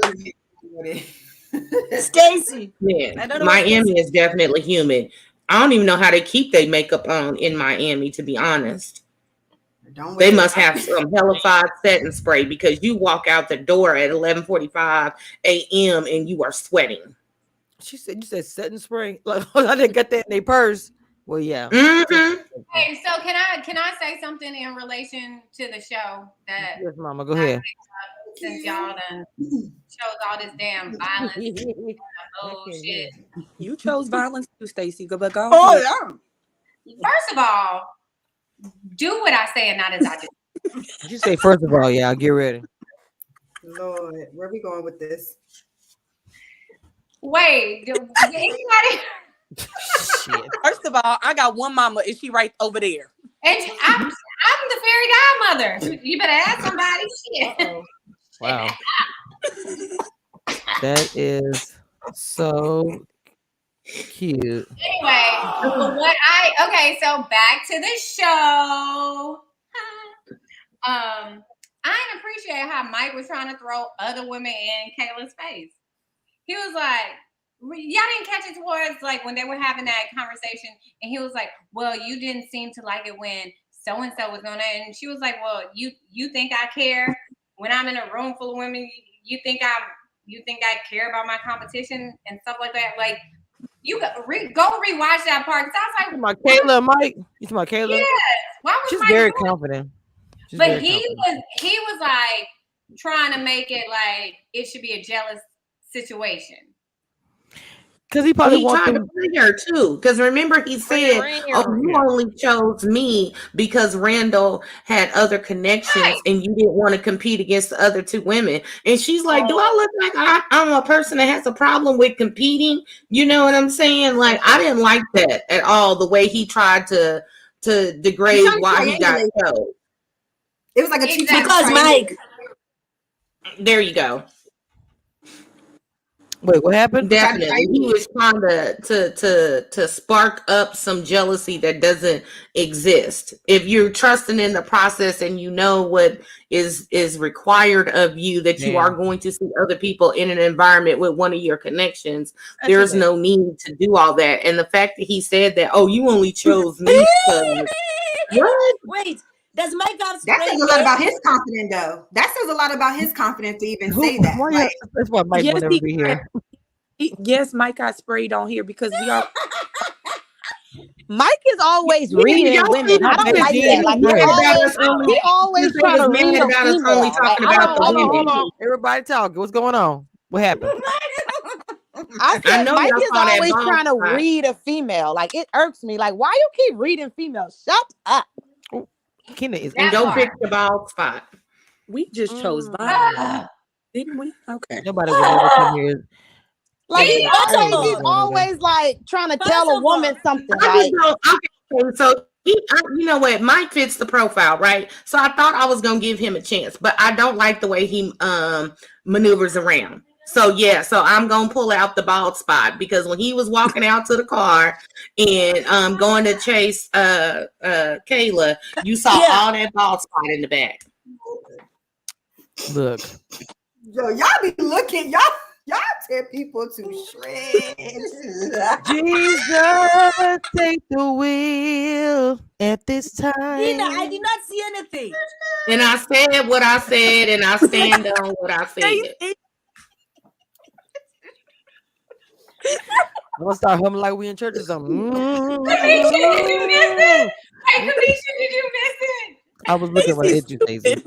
Stacy. Yeah, Miami is definitely humid. I don't even know how they keep their makeup on in Miami, to be honest. They must have some hellified setting spray because you walk out the door at 11:45 a.m. and you are sweating. You said setting spray? Like, I didn't get that in their purse. Well, yeah. Mm-hmm. Hey, so can I say something in relation to the show that? Yes, Mama. Go ahead. Since y'all done chose all this damn violence, shit. You chose violence too, Stacy. Go ahead. Yeah. First of all, do what I say and not as I do. Did you say first of all? Yeah, I'll get ready. Lord, where are we going with this? Wait, anybody? First of all, I got one mama. Is she right over there? And I'm the fairy godmother. You better ask somebody. Shit. Wow. That is so cute. Anyway, so back to the show. I didn't appreciate how Mike was trying to throw other women in Kayla's face. He was like, y'all didn't catch it towards like when they were having that conversation, and he was like, well, you didn't seem to like it when so-and-so was on it. And she was like, well, you think I care when I'm in a room full of women? You think I care about my competition and stuff like that? Like, you go rewatch that part. Cause I was like, Kayla, Mike. You talking about Kayla? Yes. Why was She's Mike very confident. But he was like trying to make it like it should be a jealous situation. Because he probably wanted to play her too. Because remember, he said, "Oh, you only chose me because Randall had other connections, and you didn't want to compete against the other two women." And she's like, "Do I look like I'm a person that has a problem with competing?" You know what I'm saying? Like, I didn't like that at all. The way he tried to degrade why he got chose. It was like a because Mike. There you go. Wait, what happened? Definitely, he was trying to spark up some jealousy that doesn't exist. If you're trusting in the process and you know what is required of you, that you are going to see other people in an environment with one of your connections, there's no need to do all that. And the fact that he said that, "Oh, you only chose me," what? Wait. Does Mike have That spray says a lot here? about his confidence, though. That says a lot about his confidence to even say that. Like, That's why Mike will never be here. Yes, Mike got sprayed on here because we are. Mike is always reading women. I don't like that. Like he always trying to read a female. Like, I don't. Hold on. Everybody talk. What's going on? What happened? I said Mike is always trying to read a female. Like it irks me. Like why you keep reading females? Shut up. Kenna is and don't pick the bald spot. We just chose violence, didn't we? Okay. Nobody will ever come here. Like he's always like trying to tell a woman something. Like, so you know what? Mike fits the profile, right? So I thought I was gonna give him a chance, but I don't like the way he maneuvers around. So yeah, so I'm gonna pull out the bald spot because when he was walking out to the car and going to chase Kayla, you saw all that bald spot in the back. Look, yo, y'all be looking, y'all tear people to shreds. Jesus, take the wheel at this time. Tina, I did not see anything. And I said what I said, and I stand on what I said. I'm gonna start humming like we in church or something. Kamisha, did you miss it? Hey, Kamisha, did you miss it? I was looking for it, Stacey.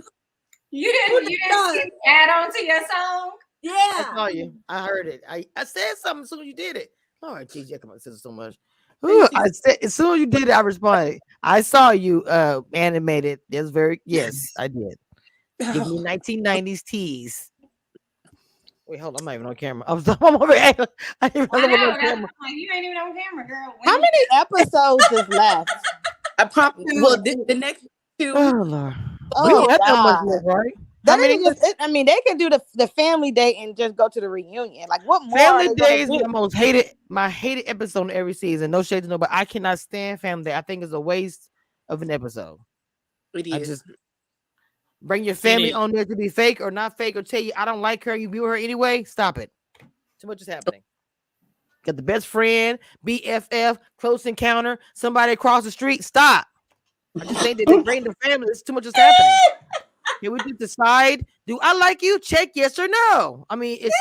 You didn't add on to your song? Yeah. I saw you. I heard it. I said something as soon as you did it. All right, geez, come on, said so much. Ooh, I said as soon as you did it, I responded. I saw you animated. That's yes, I did. Give me 1990s tease. Wait, hold on. I'm not even on camera. I'm over here. I didn't even know on camera. You ain't even on camera, girl. How many episodes is left? Well, the next two. Oh Lord. Oh, we don't have that much left, right? They can do the family day and just go to the reunion. Like what more? Family Day is my hated episode in every season. No shade to nobody. I cannot stand Family Day. I think it's a waste of an episode. It is. I just bring your family on there to be fake or not fake or tell you I don't like her. You view her anyway. Stop it. Too much is happening. Got the best friend, BFF, close encounter, somebody across the street. Stop. I just think that they bring the family. It's too much is happening. Can we just decide? Do I like you? Check yes or no. I mean, it's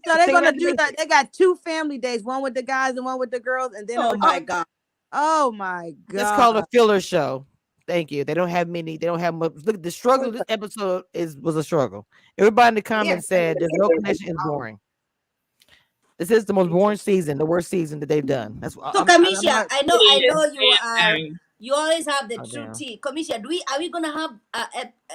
so they're gonna do that. They got 2 family days, one with the guys and one with the girls, and then oh my god. It's called a filler show. Thank you. They don't have many. They don't have much. Look, the struggle of this episode was a struggle. Everybody in the comments said there's no connection. It's boring. This is the most boring season, the worst season that they've done. That's what. So, Kamisha, I know you are. You always have the true tea. Kamisha, are we gonna have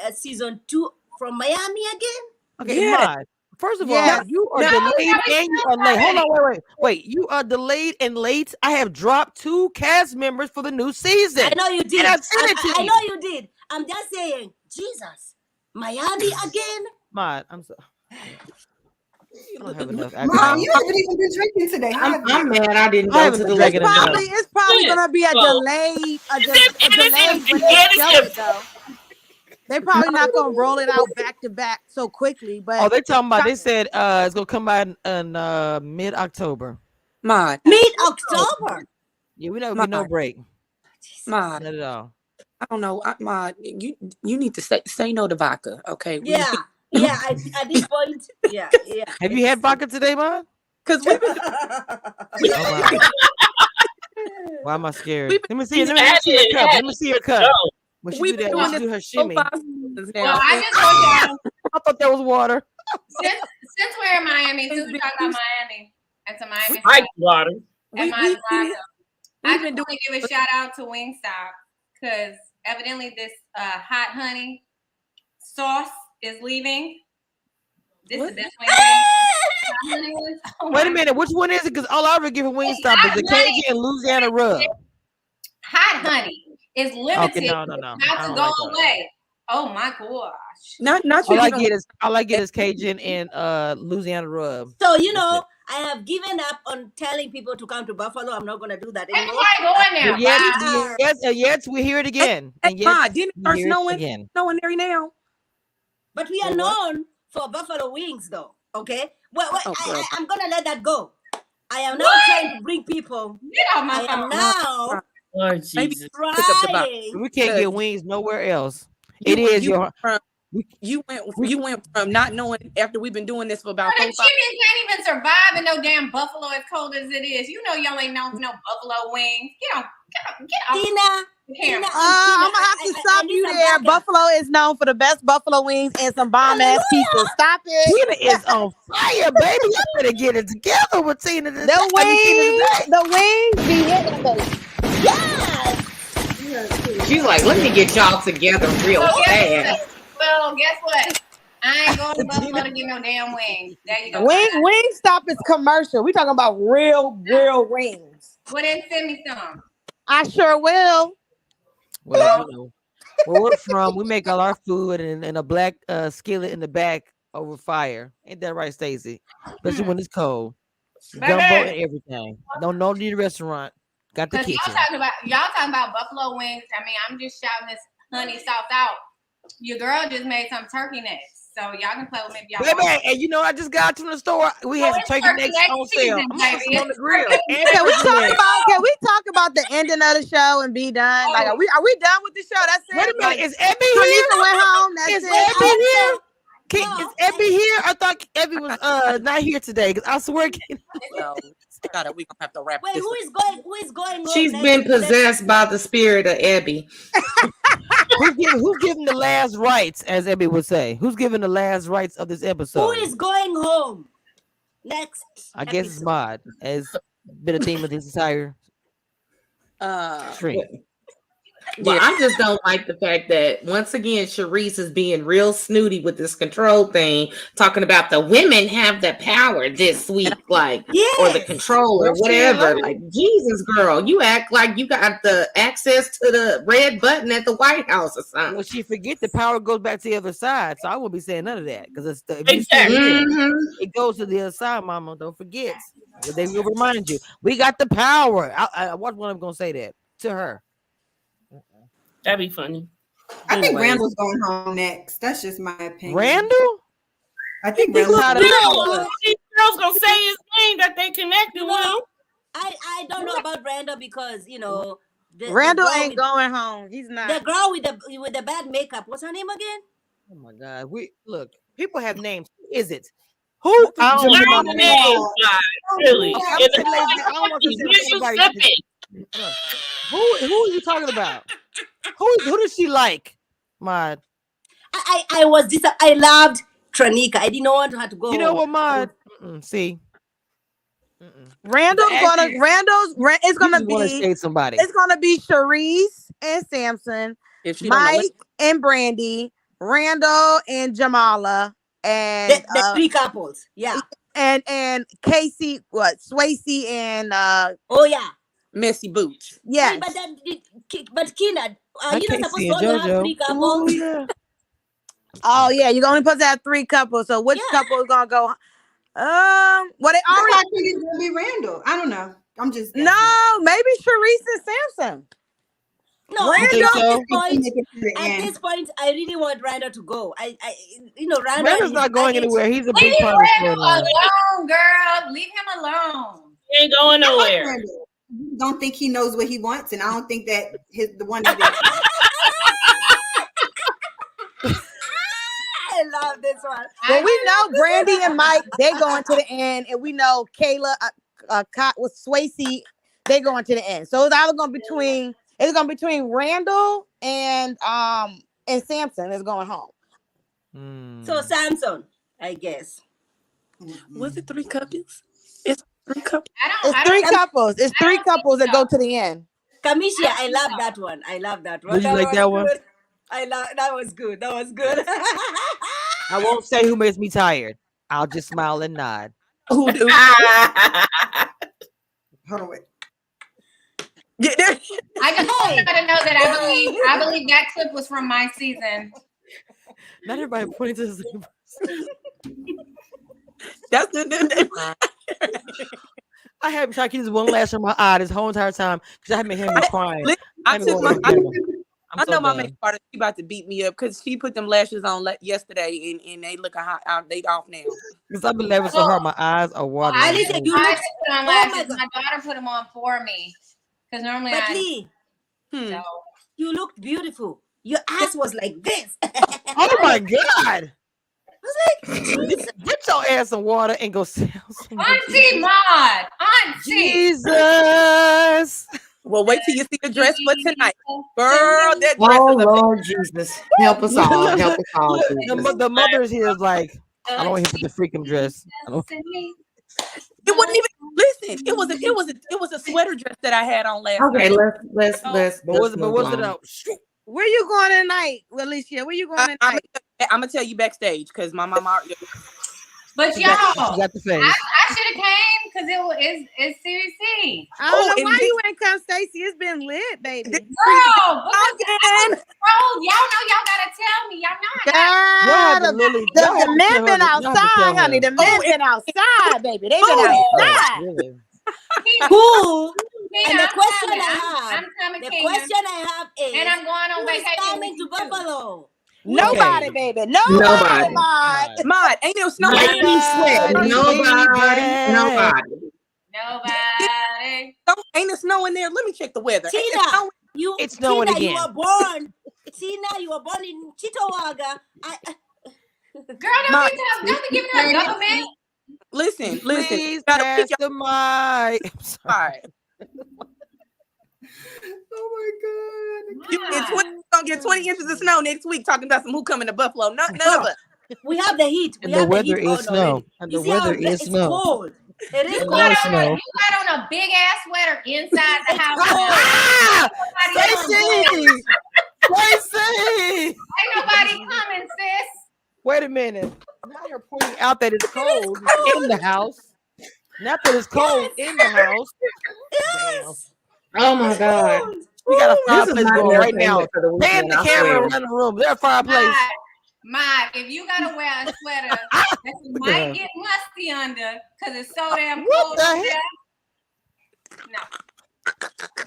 a season 2 from Miami again? Okay, yeah. First of all, you are delayed and you are late. Hold on, wait. You are delayed and late. I have dropped 2 cast members for the new season. I know you did. And I've sent it to you. I know you did. I'm just saying, Jesus, Miami again. Mod, I'm so. I don't have enough. Mom, you haven't even been drinking today. I'm mad I didn't go to the regular. It's probably gonna be a delayed. They're probably not gonna roll it out back to back so quickly. But they talking about. They said it's gonna come out in mid-October. Mid-October. Yeah, we don't get no break. Not at all. I don't know. You need to say no to vodka, okay? Yeah. Yeah, at this point, yeah. Have you had vodka today, Mom? Because we've been. Why am I scared? Let me see your cup. Let me see your cup. When she do that, she do her shimmy. Well, I just wrote down. I thought that was water. Since we're in Miami, since we talk about Miami, and some Miami. Like water. I just want to give a shout out to Wingstop because evidently this hot honey sauce is leaving. This is the best way. Wait a minute, which one is it? Because all I ever give a Wingstop is the Cajun and Louisiana rub. Hot honey is limited. Okay, no. Not to go away. Oh my gosh. Not all I get is Cajun and Louisiana rub. So I have given up on telling people to come to Buffalo. I'm not going to do that anymore. Yes, we hear it again. Didn't it snowing there now? But we are known for buffalo wings, though. Okay. Well, I'm gonna let that go. I am now trying to bring people. Get off my phone. Lord Maybe Jesus. pick up the box. Right. We can't get wings nowhere else. You- It is you your. from- we- You went from not knowing after we've been doing this for about The 4 5 chicken can't even survive in no damn buffalo as cold as it is. You know y'all ain't known for no buffalo wings. Get off Tina, the camera. I'm gonna have to stop you there. Buffalo is known for the best buffalo wings and some bomb ass pizza. Stop it. Tina is on fire, baby. You better get it together with Tina today. The wings be hitting, baby. yes. She's like, let me get y'all together real fast. Well, guess what? I ain't going to Buffalo to get no damn wings. There you go. Wingstop is commercial. We talking about real wings. Well, then send me some. I sure will. Well, you know, where we're from, we make all our food in a black skillet in the back over fire. Ain't that right, Stacey? Especially when it's cold. Gumbo and everything. No need a restaurant. Got the kitchen. Y'all talking about buffalo wings. I mean, I'm just shouting this honey south out. Your girl just made some turkey necks, so y'all can play with me if y'all Baby, want. and you know I just got to the store. We had some turkey necks on sale. I'm baby. on the grill. Can we talk about the ending of the show and be done? Like, are we done with the show? That's it. Wait a minute, Like, is Ebby here? Tanisha went home. That's Is it. Ebby here? No, Is Ebby here? I thought Ebby was not here today because I swear. So, we gonna have to wrap Wait, this who is going? She's home been next? possessed by the spirit of Abby. Who's giving the last rites, as Ebby would say? Who's giving the last rites of this episode? Who is going home next? I guess it's Mod. Has been a theme of this entire stream. Well, I just don't like the fact that once again Charisse is being real snooty with this control thing, talking about the women have the power this week, like or the control or whatever. Like Jesus, girl, you act like you got the access to the red button at the White House or something. Well, she forget the power goes back to the other side, so I won't be saying none of that because it's Exactly. it goes to the other side, Mama. Don't forget. They will remind you we got the power. I watch one. I'm gonna say that to her. That'd be funny. I think Randall's going home next. That's just my opinion. Randall? I think Girls Randall's gonna say his name that they connected with. I don't know about Randall because Randall ain't going home. He's not. The girl with the bad makeup. What's her name again? Oh my God! We look. People have names. Who is it? Who? I don't know the name. Really? Who are you talking about? Who does she like? Mod. I loved Tranika. I didn't want her to go. You know what, Mod? See. Randall's gonna be somebody. It's gonna be Charisse and Samson, Mike and Brandy, Randall and Jamala, and the three couples. Yeah. And Casey, Swayze and oh yeah, Messy Boots. Yeah. But Kina, you're not supposed to only have three couples. Oh yeah, you're only supposed to have three couples. So which couple is gonna go? Well, they already. I think it's gonna be Randall. I don't know. I'm just guessing. No, maybe Charisse and Samson. No, Randall. At this point, I really want Randall to go. Randall's not going anywhere. He's a big part of the Randall alone, girl. Leave him alone. He ain't going nowhere. Don't think he knows what he wants, and I don't think that the one. I love this one. Well, we know Brandy and Mike, they going to the end, and we know Kayla with Swayze, they going to the end. So it's either going to be between Randall and Samson is going home. So Samson, I guess. Was it three couples? It's three couples. It's three couples. It's three couples that go to the end. Kamisha, I love that one. I love that one. Did you like that one? That was good. That was good. I won't say who makes me tired. I'll just smile and nod. Who do? Hold on, wait. I just want you to know that I believe that clip was from my season. Not everybody pointing to the same person. That's the I had trying to keep this one lash on my eye this whole entire time because I haven't heard me crying. I know my makeup artist. She about to beat me up because she put them lashes on yesterday and they looking hot. They off now. Because I've been laughing so hard, my eyes are watering. I put on lashes. My daughter put them on for me because normally So You looked beautiful. Your ass was like this. Oh my God. I was like, Get your ass some water and go sell some. Auntie Maud, Auntie. Jesus. Well, wait till you see the dress for tonight. Girl, that dress Oh is a Lord Jesus, help us all, help us all. Jesus. The mother's here is like, I don't want him to the freakum dress. I don't- It wasn't even listen. It was a sweater dress that I had on last Okay, night. let's But was move it on. out? Where you going tonight, Alicia? Where you going tonight? I'm gonna tell you backstage because my mama already. But She y'all, got the face. I should have came because it's CBC. I don't know and why this- you ain't come, Stacey. It's been lit, baby. Girl, y'all know y'all gotta tell me. Y'all not. What happened, Lily? Y'all have The to men tell been her- y'all have to tell outside, her. honey. The men been outside, baby. They been Oh, outside. really? who? Kena, And the I'm question coming. I have, I'm coming, the Kena. question I have is, And I'm going on who is vacation coming with to you too. Buffalo? Nobody, baby. Nobody, Nobody. Maud. Maud, ain't no snow. Make me sweat. Nobody. Nobody. Ain't no snow in there. Let me check the weather. Ain't Tina, there snow? It's snowing Tina, again. you were born. Tina, you were born in Chitowaga. Girl, don't be giving her government. Listen. Please You gotta pass pick the mic. I'm sorry. Oh my You're gonna get 20 inches of snow next week. Talking about some who coming to Buffalo. None of us. We have the heat. And We the have weather the heat is on snow. already. And You the see how weather is it's snow. cold. It is You cold. got on a big ass sweater inside the house. Ah! Ain't Stacey! nobody coming, sis. Wait a minute. Now you're pointing out that it's cold in the house. Not that it's cold in the house. Yes. Oh my God. We got a This is fireplace not going right now. entertainment for the Pan weekend, the I camera swear. around the room. There's a fireplace. Mike, if you gotta wear a sweater that you Look at her. might get musty under because it's so damn What cold the up heck? there. No.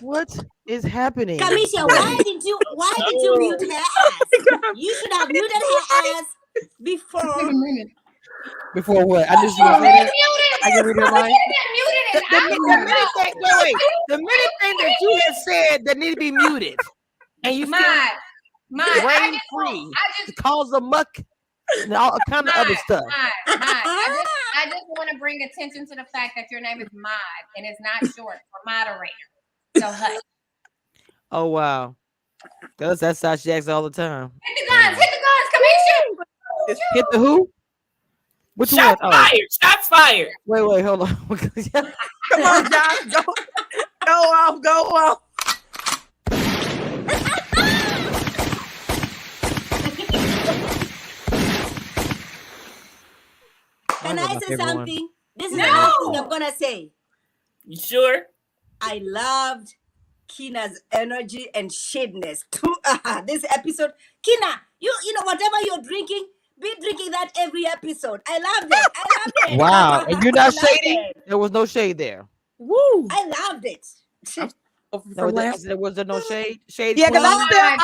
What is happening? Kamisha, why did you mute her ass? You should have muted her ass before. Before what? I just want to say that. I can read her mind. Muted The minute thing, wait. The minute thing that you have said that need to be muted, and you still rain free to cause a muck and all kind of other stuff. I just want to bring attention to the fact that your name is Mod and it's not short for moderator. So hush. Oh wow, that's how she acts all the time. Hit the guns, Kamisha. Hit the who? Which Shots one? fired. Shots fired. Wait, hold on. Come on, Josh. Go off. Can I say something? This is No. the last thing I'm gonna say. You sure? I loved Kina's energy and shadiness to this episode. Kina, you know whatever you're drinking, be drinking that every episode. I loved it. Wow, and you're not I loved shady. it. There was no shade there. Woo. I loved it. There was no shade. Shade. Yeah, because queen?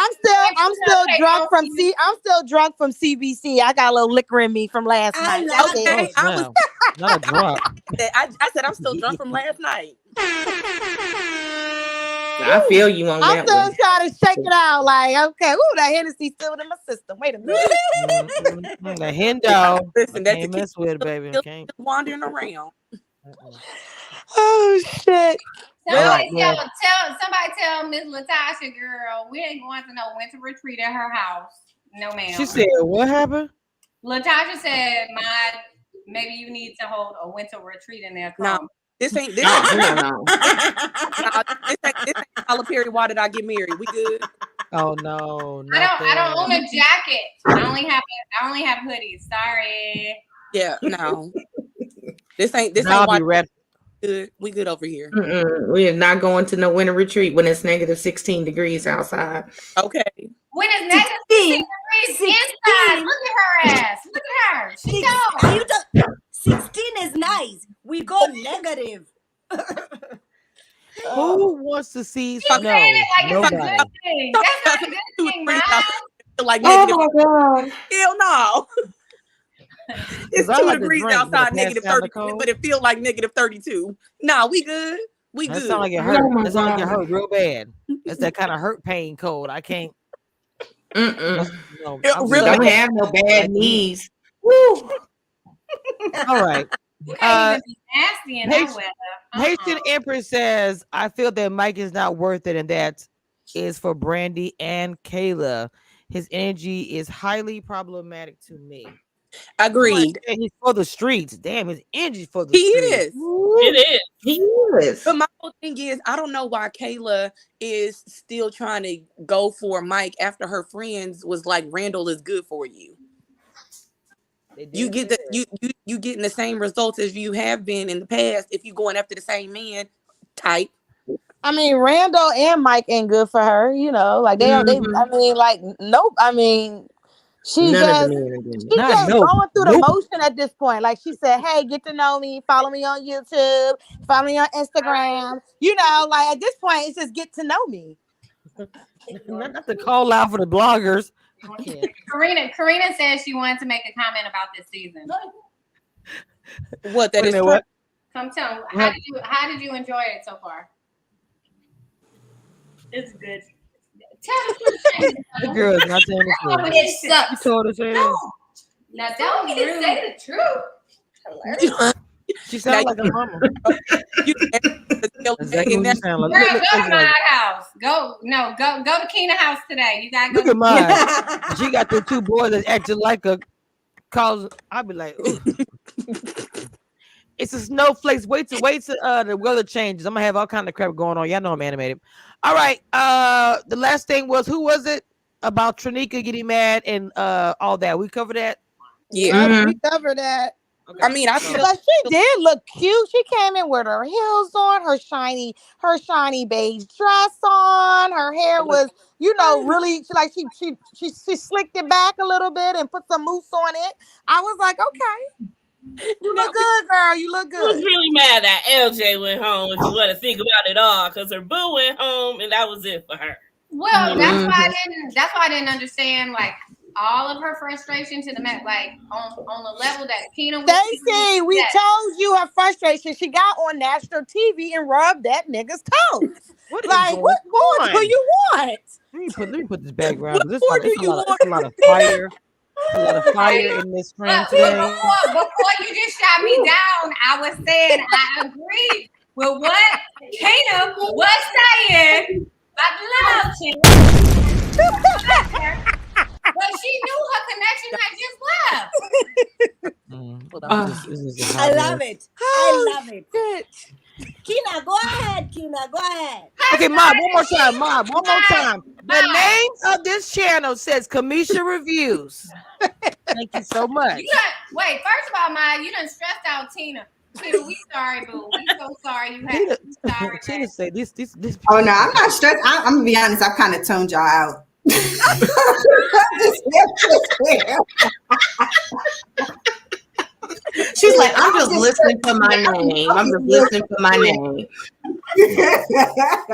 I'm still drunk from I'm still drunk from CBC. I got a little liquor in me from last night. That's it. Okay, I was. Not a drunk. I said I'm still drunk from last night. I feel you on I'm that still one. trying to shake it out. Like, okay, ooh, that Hennessy still in my system. Wait a minute. The hen dog. Listen, that's Can't the mess with it, baby. Can't. wandering around. Oh shit. Somebody tell Miss Latasha, girl, we ain't going to no winter retreat at her house. No, ma'am. She said, "What happened?" Latasha said, maybe you need to hold a winter retreat in there. No, this ain't No. this ain't Calipari. Why did I get married? We good? Oh no! I don't own a jacket. I only have hoodies. Sorry. Yeah, no. This ain't I'll why be wrapped. good. We good over here. We are not going to no winter retreat when it's negative 16 degrees outside. Okay. When it's negative 16 degrees inside, look at her ass. Look at her. She knows. 16 is nice. We go negative. Who wants to see snow? Saying it like it's a Nobody. good thing. That's not a good thing, man. Like Oh negative. my God. Hell no. It's I 2 like to degrees drink, outside, but negative pass down the 32, cold. but it feel like negative 32. Nah, we good. We That good. sound like it hurt. That sound like it hurt real bad. It's that kind of hurt pain cold. I can't. No, I'm Really? Don't have no bad knees. Woo. All right. You can't even be nasty in that weather. Haitian Empress says, I feel that Mike is not worth it, and that is for Brandy and Kayla. His energy is highly problematic to me. Agreed. He's for the streets. Damn, his energy for the He streets. is. It is. He is. But my whole thing is, I don't know why Kayla is still trying to go for Mike after her friends was like, Randall is good for you. You get you getting the same results as you have been in the past if you going after the same man type. I mean, Randall and Mike ain't good for her, you know. Like they are. They. I mean, like nope. I mean, she's just going through the motion at this point. Like she said, "Hey, get to know me. Follow me on YouTube. Follow me on Instagram. You know, like at this point, it's just get to know me." Not to call out for the bloggers. Karina says she wanted to make a comment about this season. What that is? What? Come tell me, how did you enjoy it so far? It's good. Tell us. The girl is not telling the truth. It sucks. You told us it. Now don't say the truth. Hilarious. She sounds like a mama. Exactly what you sound like. Girl, go to my house. Go to Keena house today. You gotta go. Look at mine. She got the two boys that acting like a cause. I'll be like, ooh. It's a snowflakes. Wait till the weather changes. I'm gonna have all kind of crap going on. Y'all know I'm animated. All right. The last thing was, who was it about Trinika getting mad and all that? We covered that. Yeah, we covered that. Okay. I mean, I feel but she did look cute. She came in with her heels on, her shiny beige dress on. Her hair was, you know, really she slicked it back a little bit and put some mousse on it. I was like, okay, you look good, girl. You look good. I was really mad that LJ went home. If you want to think about it all, because her boo went home and that was it for her. Well, that's why I didn't understand like all of her frustration to the like on the level that Keena was. Stacey, we told you her frustration. She got on national TV and rubbed that nigga's toes. What more do you want? Let me put this background. There's a lot of fire. A lot of fire in this frame today. Before you just shot me down, I was saying I agree with what Keena was saying about love Keena. But she knew her connection had just left. I love it. I love it. Keena, go ahead. Go ahead. Okay, Mob, one more time. The name of this channel says Kamisha Reviews. Thank you so much. Wait, first of all, Ma, you done stressed out Tina. Tina, we sorry, boo. We so sorry you had Tina say this. Oh no, I'm not stressed. I'm gonna be honest, I've kind of toned y'all out. She's like, I'm just listening for my name. I'm just listening for my name.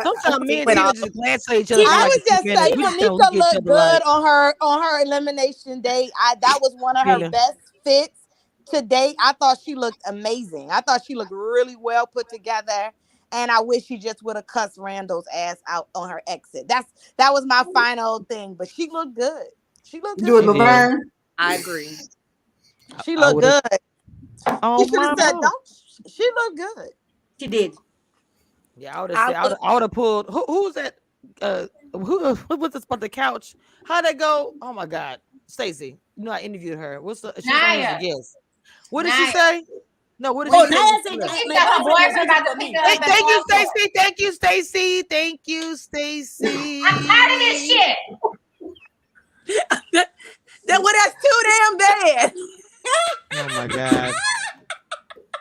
Sometimes me and Tina just glance at each other. I was just saying, Kamika looked good on her elimination day. That was one of her best fits to date. I thought she looked amazing. I thought she looked really well put together. And I wish she just would have cussed Randall's ass out on her exit. That was my final thing. But she looked good. She looked good. Do it, Laverne. I agree. She looked good. Oh, you should have said, "Don't." She looked good. She did. Yeah, I would have pulled. Who was that? Who was this about the couch? How'd that go? Oh my God, Stacey. You know I interviewed her. What's the? She's Naya. Guess. What did she say? No, what did she say? Thank you, Stacey. Thank you, Stacey. Thank you, Stacey. I'm tired of this shit. That's too damn bad. Oh my God.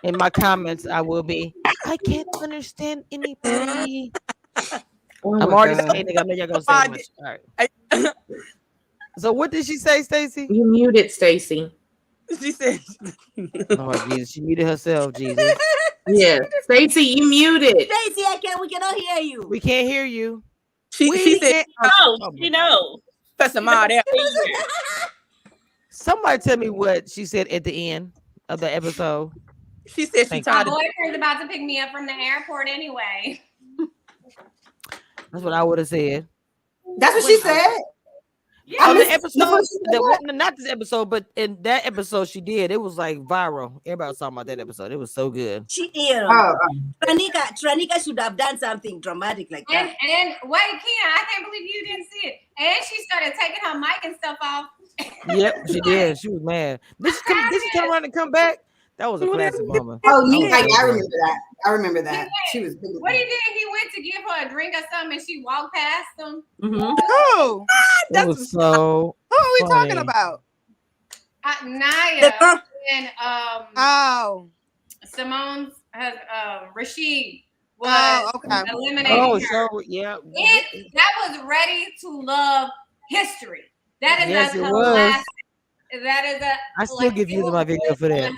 In my comments, I will be. I can't understand anybody. I'm already saying it. I know y'all gonna say much. All right. So what did she say, Stacey? You muted Stacey. She said, "Oh Jesus, she muted herself." Jesus. Yeah, Stacey, you muted. Stacey, we cannot hear you. We can't hear you. She said, you know. That's a mod. Somebody tell me what she said at the end of the episode. She said she Thank My tired of boyfriend's about to pick me up from the airport anyway. That's what I would have said. That's what she said. Yeah. On the missed episode, not this episode, but in that episode she did. It was like viral. Everybody was talking about that episode. It was so good. Tranika should have done something dramatic like that. And wait, Keena, I can't believe you didn't see it. And she started taking her mic and stuff off. Yep, she did. She was mad. Did she come around and come back? That was a classic moment. Oh, I remember that. I remember that. She was. What he did? He went to give her a drink or something, and she walked past him. Oh, That was so. who are we funny. talking about? Naya and Oh, Simone's Rashid was eliminating Oh, her. so yeah. That was Ready to Love history. That is Yes, a it was. classic. That is a. I still give you my video for that.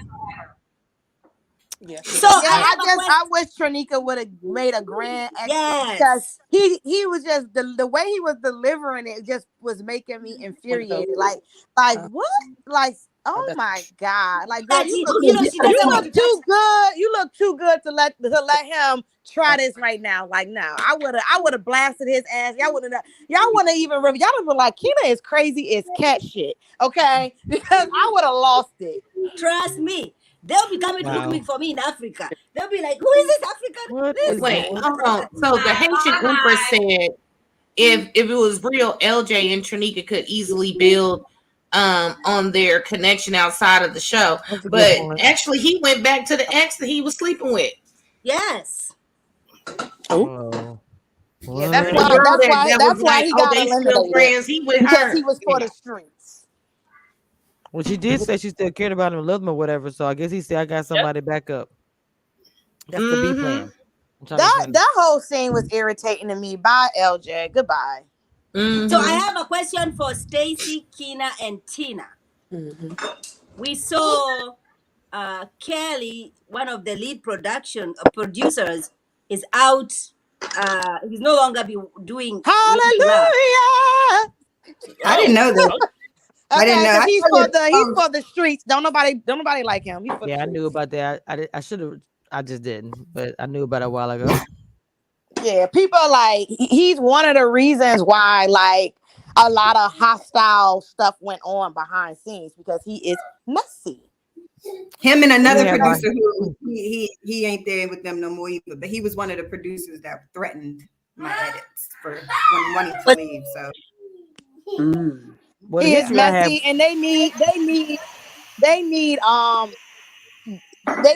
Yeah. So I wish Tranika would have made a grand exit because he was just the way he was delivering it just was making me infuriated. Like what? Like oh my god! Like girl, you look too good. You look too good to let him try this right now. Like no, I would have blasted his ass. Y'all wouldn't even y'all would be like Keena is crazy as cat shit. Okay, because I would have lost it. Trust me. They'll be coming looking for me in Africa. They'll be like, who is this African? Wait, hold on. So the Haitian Empress said if it was real, LJ and Tranika could easily build on their connection outside of the show. But actually he went back to the ex that he was sleeping with. Yes. Oh. Yeah, that's why he got eliminated. Friends, he with because her. he was for the streets. Well, she did say she still cared about him and loved him or whatever. So I guess he said I got somebody back up. That's the B plan. That whole scene was irritating to me. Bye, LJ. Goodbye. So I have a question for Stacy, Keena, and Tina. We saw Kelly, one of the lead producers, is out. He's no longer be doing. Hallelujah! I didn't know that. Okay, I didn't know. He's for the streets. Don't nobody like him. He's for I knew about that. I should have. I just didn't, but I knew about it a while ago. Yeah, people like he's one of the reasons why like a lot of hostile stuff went on behind scenes because he is messy. Him and another producer who he ain't there with them no more either. But he was one of the producers that threatened my edits for when wanting to leave. So he is messy, and they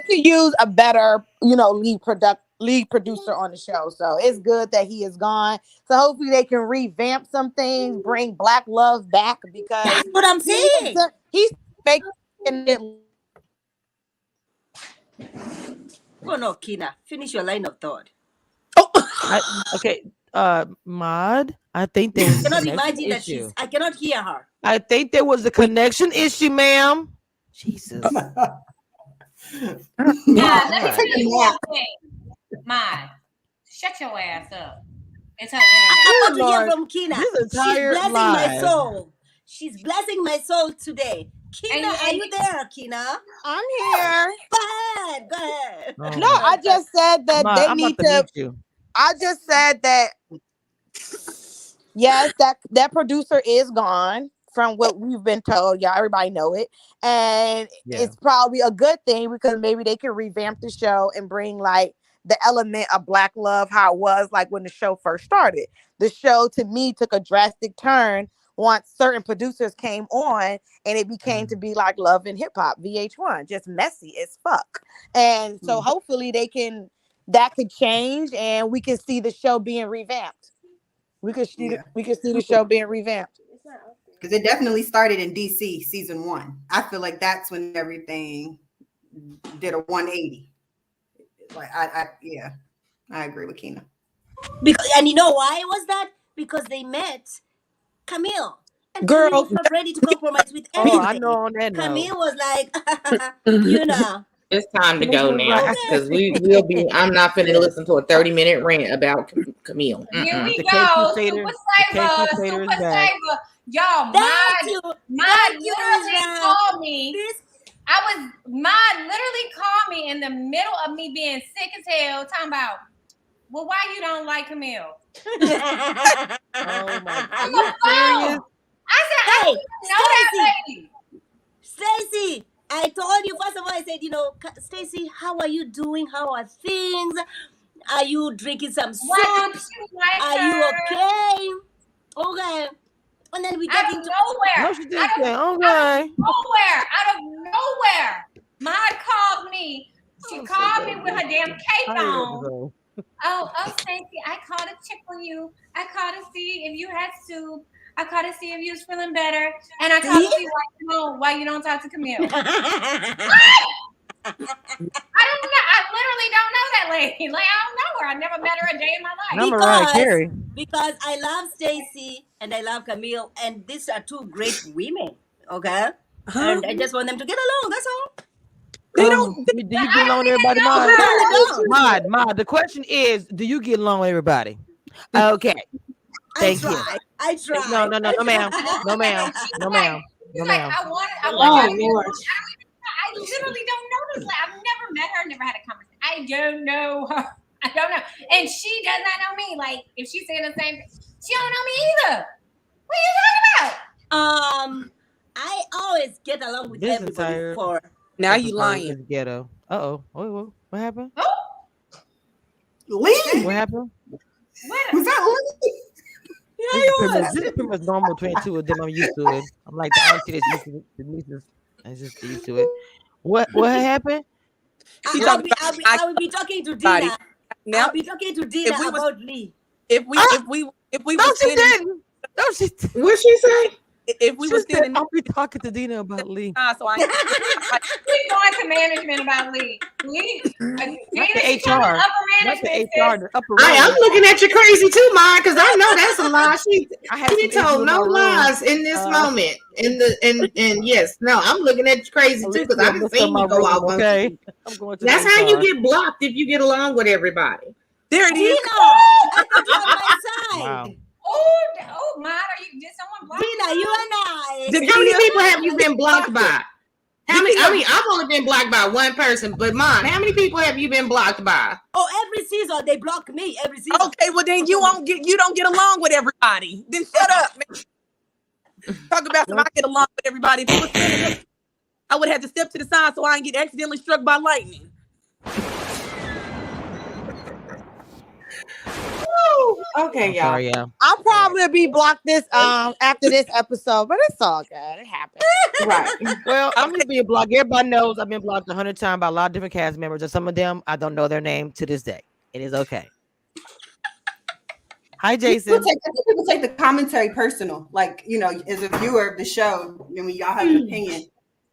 could use a better, lead producer on the show. So it's good that he is gone. So hopefully they can revamp some things, bring Black love back because that's what I'm saying. He's faking it. Oh no, Keena, finish your line of thought. Okay, Mod. I think there was. I cannot imagine that I cannot hear her. I think there was a connection issue, ma'am. Jesus. Yeah, let me tell you one thing. Mod, shut your ass up. It's her internet. I want to hear from Keena. She's blessing my soul. She's blessing my soul today. Keena, are you there, Keena? I'm here. Go ahead. Oh, no, I just said that Ma, they need to. I just said that. Yes, that producer is gone from what we've been told. Yeah, everybody know it, and it's probably a good thing because maybe they can revamp the show and bring like the element of Black love, how it was like when the show first started. The show to me took a drastic turn once certain producers came on and it became to be like Love and Hip Hop, VH1, just messy as fuck. And so hopefully that could change and we can see the show being revamped. We could see the show being revamped. Because it definitely started in DC season 1. I feel like that's when everything did a 180. Like I agree with Keena. And you know why was that? Because they met Camille. And Girl, Camille was not ready to compromise with anything. I know on that Camille note. was like, It's time to go now because we will be. I'm not finna listen to a 30-minute rant about Camille. Here we go. Super Saver. Y'all, Mod literally called me. Mod literally called me in the middle of me being sick as hell, talking about, well, why you don't like Camille? Oh my God. Are you serious? I said, I don't even know that lady. Stacy, I told you, first of all, I said, Stacy, how are you doing? How are things? Are you drinking some soups? Are you okay? Okay. And then we get into nowhere. No, she didn't say, okay. Out of nowhere. Maud called me. She called me with her damn cape on. Oh, Stacy, I called to check on you. I called to see if you had soup. I called to see if you was feeling better. And I called to see why you don't talk to Camille. I don't know. I literally don't know that lady. Like, I don't know her. I never met her a day in my life. Because I love Stacy and I love Camille, and these are two great women. Okay, and I just want them to get along. That's all. They don't. Do you get along with everybody, Maud? The question is, do you get along with everybody? Okay. Thank you. I try. No, ma'am. No, ma'am. I want. I literally don't know this. Like, I've never met her, never had a conversation. I don't know her. I don't know. And she does not know me. Like, if she's saying the same thing, she don't know me either. What are you talking about? I always get along with everybody before. Now you lying. Ghetto. Uh-oh. Wait, what happened? Lee. What happened? Was that Lee? This is pretty much normal between two of them. I'm used to it. I'm like the auntie that's used to it. The nieces. I'm just used to it. What happened? I will be talking to Dina. Now, I'll be talking to Dina about Lee. If we no, she didn't. No, she didn't. What she say? If we were standing, I'll be talking to Dina about Lee. So I We're going to management about Lee. Lee, the HR. Not the HR. The upper. I'm looking at you crazy too, Ma, because I know that's a lie. She told no lies in this moment. And yes, no, I'm looking at you crazy too because I didn't see you go out. Okay, I'm going to. That's how you get blocked if you get along with everybody. There it is. I got you on my side. Wow. Oh, Mom, did someone block Dina, you and I. How many people have you been blocked by? How many? I mean, I've only been blocked by one person, but Mom, how many people have you been blocked by? Oh, every season they block me. Every season. Okay, well then you don't get along with everybody. Then shut up, man. Talk about some I get along with everybody. I would have to step to the side so I didn't get accidentally struck by lightning. Okay, y'all. Sorry, yeah. I'll probably be blocked this after this episode, but it's all good. It happens. Right. Well, I'm just being blocked. Everybody knows I've been blocked 100 times by a lot of different cast members, and some of them I don't know their name to this day. It is okay. Hi, Jason. People take the commentary personal, like, as a viewer of the show, and when y'all have an opinion,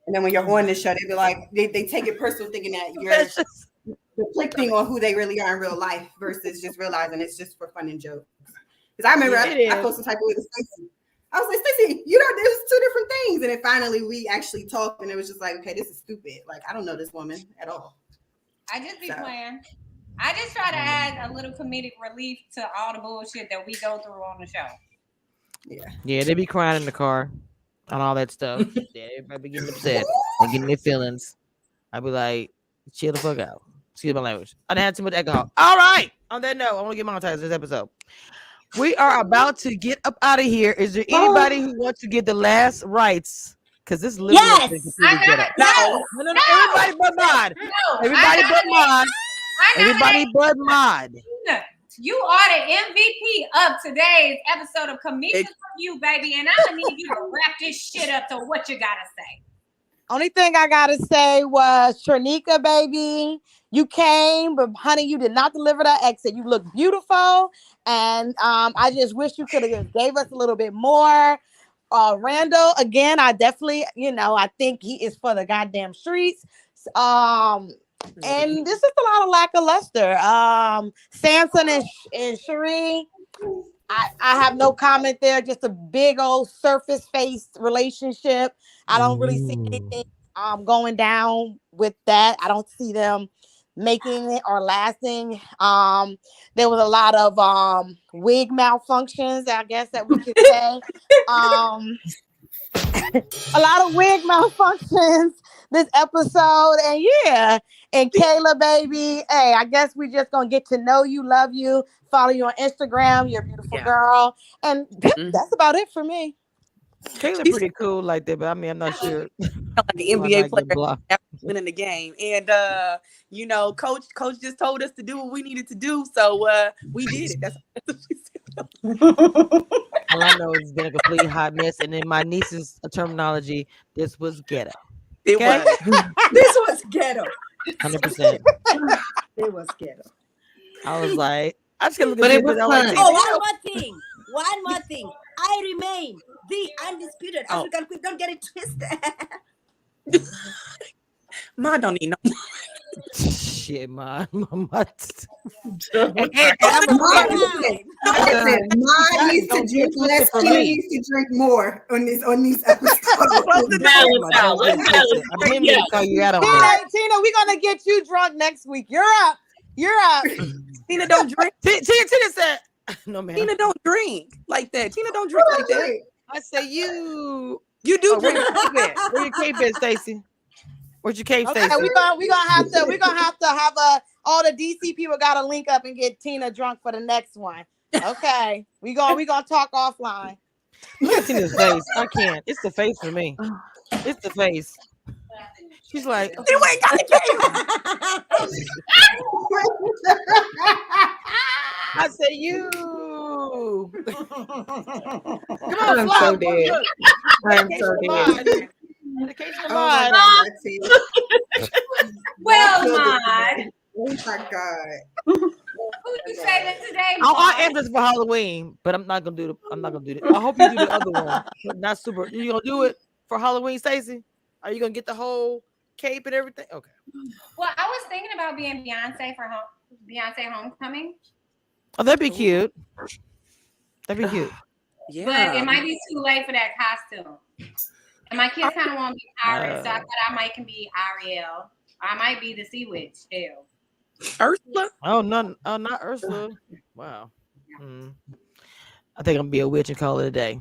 and then when you're on the show, they be like, they take it personal, thinking that you're reflecting on who they really are in real life versus just realizing it's just for fun and jokes. Because I remember I felt some type of way to Stacey. I was like, Stacey, there's two different things. And then finally we actually talked and it was just like, okay, this is stupid. Like, I don't know this woman at all. I just be playing. I just try to add a little comedic relief to all the bullshit that we go through on the show. Yeah, they be crying in the car and all that stuff. Yeah, everybody be getting upset and getting their feelings. I be like, chill the fuck out. Excuse my language. I didn't have too much alcohol. All right. On that note, I want to get monetized this episode. We are about to get up out of here. Is there anybody who wants to get the last rights? Because this literally yes, no. Everybody but Mod. Everybody but Mod. Everybody but Mod. You are the MVP of today's episode of Comedians for You, baby, and I need you to wrap this shit up. So what you gotta say? Only thing I gotta say was, Trinika, baby, you came, but honey, you did not deliver that exit. You look beautiful, and I just wish you could have gave us a little bit more. Randall, again, I definitely, I think he is for the goddamn streets. And this is a lot of lackluster. Samson and Cherie, I have no comment there. Just a big old surface-faced relationship. I don't really see anything going down with that. I don't see them making it or lasting. There was a lot of wig malfunctions, I guess that we could say. a lot of wig malfunctions this episode, and and Kayla, baby, hey, I guess we just gonna get to know you, love you, follow you on Instagram. You're a beautiful girl, and that's about it for me. Kayla pretty cool like that, but I mean, I'm not sure. Like the NBA player after winning the game, and coach just told us to do what we needed to do, so we did it. That's what she said. All I know is it's been a complete hot mess, and in my niece's terminology, this was ghetto. It was. This was ghetto. 100%. It was ghetto. I was like, I just gotta look But at it was fun. One more thing. I remain the undisputed African queen. Don't get it twisted. Mine don't need no. Shit, man. Mine needs to drink less. She needs to drink more on these episodes. Tina, we're gonna get you drunk next week. You're up. Tina, don't drink. Tina said, "No, man. Tina don't drink like that. Tina don't drink like that." I say you do drink. Where your cape is, Stacey? Where's your cape, Stacey? We're gonna have to all the DC people gotta link up and get Tina drunk for the next one. Okay, we gonna talk offline. Look at Tina's face. I can't. It's the face for me. It's the face. She's like, you ain't got the I say you. Come on, I'm so dead. I'm so dead. Well, Mod. Oh my God. Who you saving today? I am this for Halloween, but I'm not gonna do it. I hope you do the other one. But not super. You gonna do it for Halloween, Stacey? Are you gonna get the whole cape and everything? Okay. Well, I was thinking about being Beyonce for Beyonce Homecoming. Oh, that'd be cute. That'd be cute. Yeah. But it might be too late for that costume. And my kids kind of want to be Iris, so I thought I might can be Ariel. I might be the Sea Witch. Hell. Ursula? Oh, no, not Ursula. Wow. I think I'm gonna be a witch and call it a day.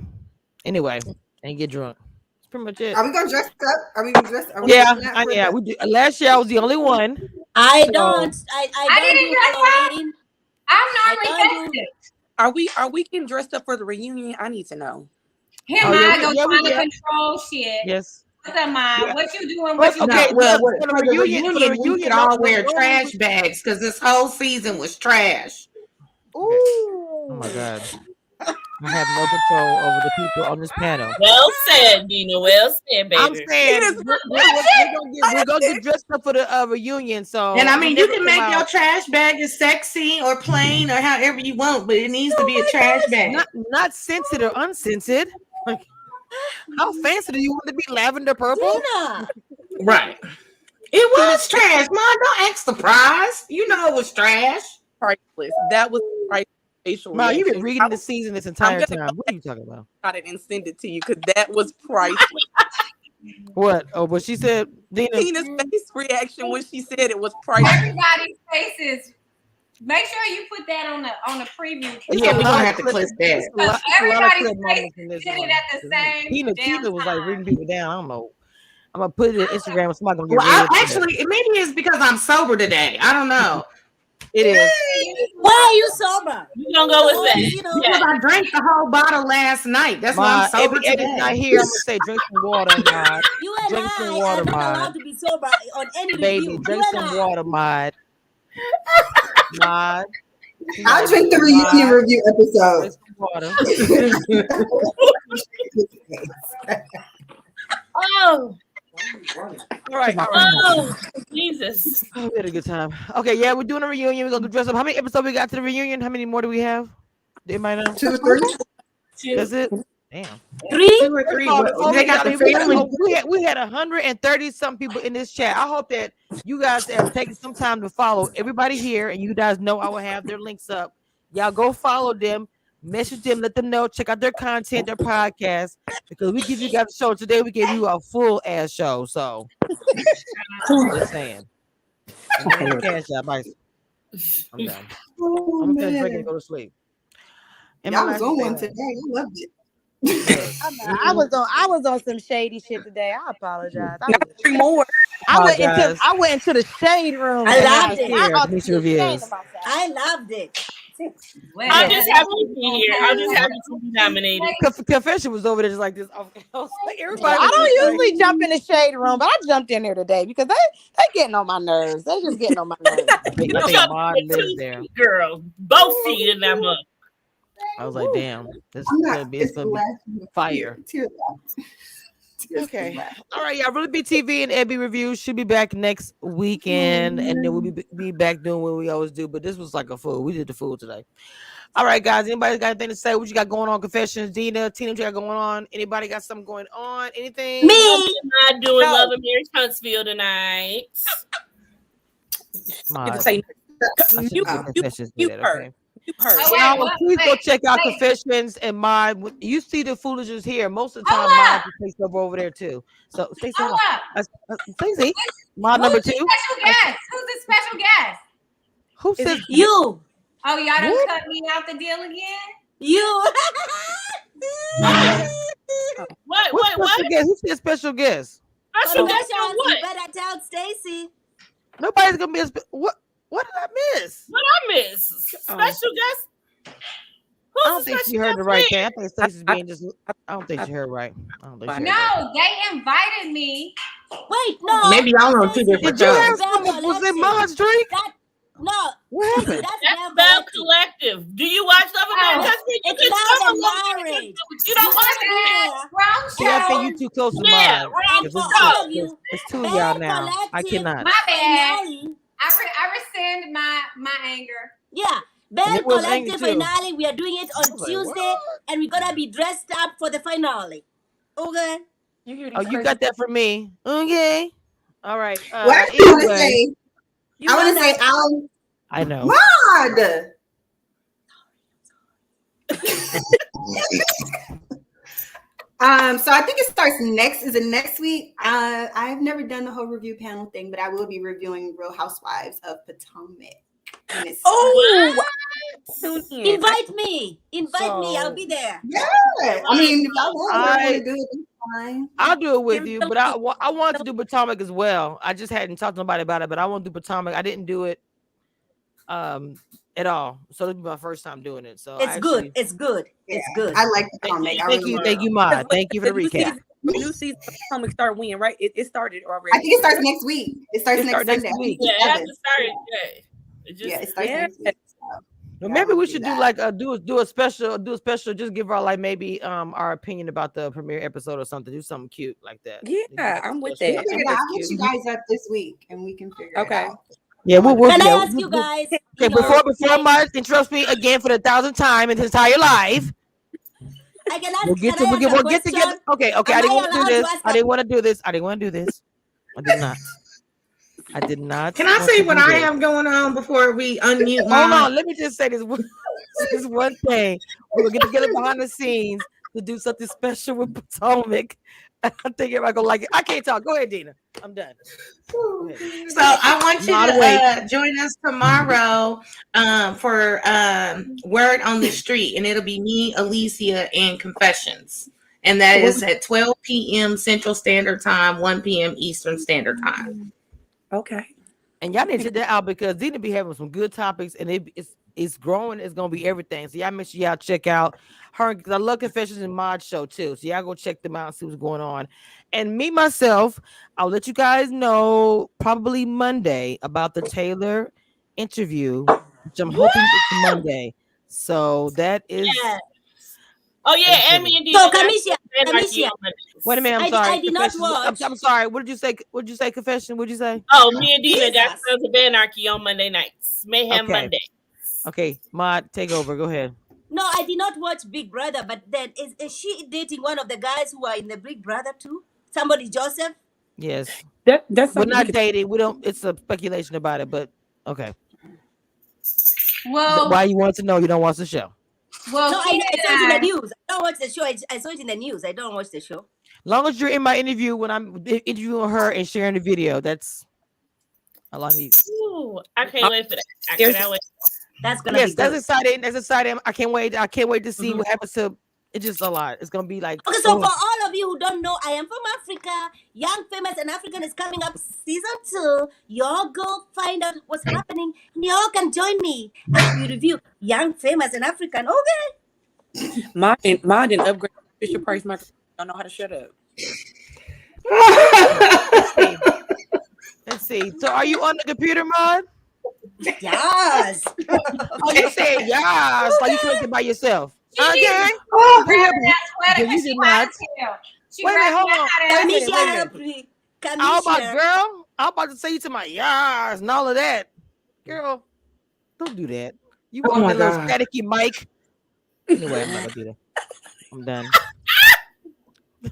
Anyway, and get drunk. That's pretty much it. Are we gonna dress up? Are we gonna dress up? Yeah. We do. Last year I was the only one. I don't. I didn't dress up. I'm normally festive. Are we getting dressed up for the reunion? I need to know. Him, I go trying to control shit. Yes. What's up, Mom? What you doing? Okay, well, for the reunion, we could all wear trash bags because this whole season was trash. Ooh. Oh my God. I have no control over the people on this panel. Well said, Dina. Well said, baby. I'm saying we're gonna get dressed up for the reunion. So, and I mean, you can make your trash bag as sexy or plain or however you want, but it needs to be a trash bag. Not scented or unscented. Like, how fancy do you want to be? Lavender purple? Dina. Right. It was trash, Mom. Don't act surprised. You know it was trash. Priceless. That was priceless. Mom, you've been reading the season this entire time. What are you talking about? I didn't send it to you because that was priceless. What? Oh, but she said Tina's face reaction when she said it was priceless. Everybody's faces. Make sure you put that on the preview. Yeah, we're gonna have to clip that. Everybody's faces did it at the same. Tina was like reading people down. I don't know. I'm gonna put it on Instagram. Somebody gonna get actually, maybe it's because I'm sober today. I don't know. It is. Why are you sober? You don't go with that. Because I drank the whole bottle last night. That's why I'm sober today. It's not here. I'm gonna say drink some water, Mod. You and drink some I water, are not allowed Mod. to be sober on any Baby, review. drink some water, Mod. Mod. I'll drink the reunion review episode. Drink some water. Oh. All right. Oh, Jesus. Oh, we had a good time. Okay, yeah, we're doing a reunion. We're gonna dress up. How many episodes we got to the reunion? How many more do we have? Anybody know? 2 or 3. That's it. Damn. 3? 2 or 3. They got the family. We had 130 some people in this chat. I hope that you guys have taken some time to follow everybody here, and you guys know I will have their links up. Y'all go follow them, message them, let them know, check out their content, their podcast, because we give you guys a show today. We gave you a full ass show, so just saying. Cash out, I'm done. I'm gonna drink and go to sleep. Y'all was on one today. I loved it. I was on some shady shit today. I apologize. Not three more. I went into the shade room. I loved it. I loved it. I'm just happy to be here. I'm just happy to be nominated. Confession was over there just like this. I was like, everybody. I don't usually jump in the shade room, but I jumped in there today because they getting on my nerves. They just getting on my nerves. I think Maud lives there. Girls, both feet in that mug. I was like, damn, it's gonna be fire. Okay. All right, y'all. Really BTV and Ebby Review should be back next weekend, and then we'll be back doing what we always do. But this was like a fool. We did the fool today. All right, guys. Anybody got anything to say? What you got going on? Confessions, Dina, Tina, what you got going on? Anybody got something going on? Anything? Me. I'm not doing Love and Marriage Huntsville tonight. You heard. Please go check out Confessions and Mod. You see the foolishness here. Most of the time, Mod takes stuff over there too. So Stacey, Mod number 2. Special guest. Who's the special guest? Who says you? Oh, y'all done cut me out the deal again? You. What? Who said special guest? Special guest. You better tell Stacey. Nobody's gonna be What did I miss? What I miss? Special guest. I don't think she heard the right thing. I think Stacey's being just. I don't think she heard right. I don't think she heard right. They invited me. Wait, no. Maybe y'all know 2 different jobs. Was it Mod's drink? No. What happened? That's Bell Collective. Do you watch Love and Marriage? It's not a marriage. You don't watch it. Yeah, I think you too close to Mod. It's 2 of y'all now. I cannot. My bad. I rescind my anger. Yeah. Bell Collective finale. We are doing it on Tuesday, and we're gonna be dressed up for the finale. Okay. You got that for me. Okay. All right. What I want to say? I want to say I know. Mod. So I think it starts next. Is it next week? I've never done the whole review panel thing, but I will be reviewing Real Housewives of Potomac. Invite me. I'll be there. Yeah. I mean, if I want to do it, it's fine. I'll do it with you, but I want to do Potomac as well. I just hadn't talked to nobody about it, but I want to do Potomac. I didn't do it at all, so this will be my first time doing it. So it's good. It's good. I like Potomac. Thank you, Ma. Thank you for the recap. New season of Potomac start when, right? It started already. I think it starts next week. It starts next Sunday. Week. Yeah, it hasn't started yet. It starts next week. Well, maybe we should do like do a special. Just give our like maybe our opinion about the premiere episode or something. Do something cute like that. Yeah, I'm with that. I'll get you guys up this week and we can figure it out. Yeah, we'll Can I ask you guys? Okay, before Mark interrupts me again for the 1,000th time in his entire life. I can ask. We'll get together. Okay. I didn't want to do this. I didn't want to do this. I did not. Can I say what I have going on before we unmute? Hold on. Let me just say this one thing. We're gonna get together behind the scenes to do something special with Potomac. I think everybody gonna like it. I can't talk. Go ahead, Dina. I'm done. So I want you to join us tomorrow for Word on the Street, and it'll be me, Alicia, and Confessions. And that is at 12 p.m. Central Standard Time, 1 p.m. Eastern Standard Time. Okay. And y'all need to check that out because Dina be having some good topics, and it's growing. It's gonna be everything. So y'all make sure y'all check out her because I love Confessions and Mod show too. So y'all go check them out and see what's going on. And me myself, I'll let you guys know probably Monday about the Taylor interview, which I'm hoping it's Monday. So that is. Yeah. Oh yeah, and me and Dina. So Kamisha. Wait a minute, I'm sorry. I did not watch. I'm sorry. What did you say? What did you say? Confession? What did you say? Oh, me and Dina got Sons of Anarchy on Monday nights. Mayhem Monday. Okay, Mod, take over. Go ahead. No, I did not watch Big Brother, but then is she dating one of the guys who are in the Big Brother too? Somebody, Joseph? Yes. That's we're not dating. We don't. It's a speculation about it, but okay. Well, why you want to know? You don't watch the show. Well, no, I saw it in the news. I don't watch the show. I saw it in the news. I don't watch the show. Long as you're in my interview when I'm interviewing her and sharing the video, that's all I need. Ooh, I can't wait for that. I cannot wait. That's gonna be that's exciting. That's exciting. I can't wait. I can't wait to see what happens to It's just a lot. It's gonna be like. Okay, so for all of you who don't know, I am from Africa. Young, Famous, and African is coming up season 2. Y'all go find out what's happening, and y'all can join me as we review Young, Famous, and African. Okay. Mine didn't upgrade Fisher Price microphone. Don't know how to shut up. Let's see. So, are you on the computer, Mod? Yes. Oh, you say yes. Like you connected by yourself. Okay. Grabbing that sweater because she wanted to. She Wait a minute, hold grabbed on. that Wait a hat. minute. I'm about to say you to my yes and all of that. Girl, don't do that. You want that little staticky mic. Anyway, I'm not gonna do that. I'm done. I'm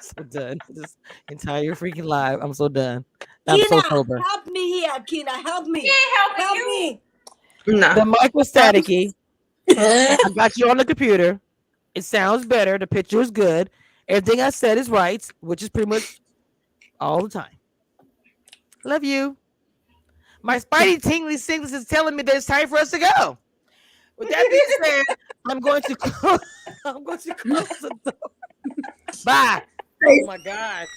so done. This entire freaking live. I'm so done. I'm so sober. Help me here, Kina. Help me. She ain't helping you. No. The mic was staticky. I got you on the computer. It sounds better. The picture is good. Everything I said is right, which is pretty much all the time. Love you. My spidey tingly sickness is telling me that it's time for us to go. With that being said, I'm going to close the door. Bye. Oh my God.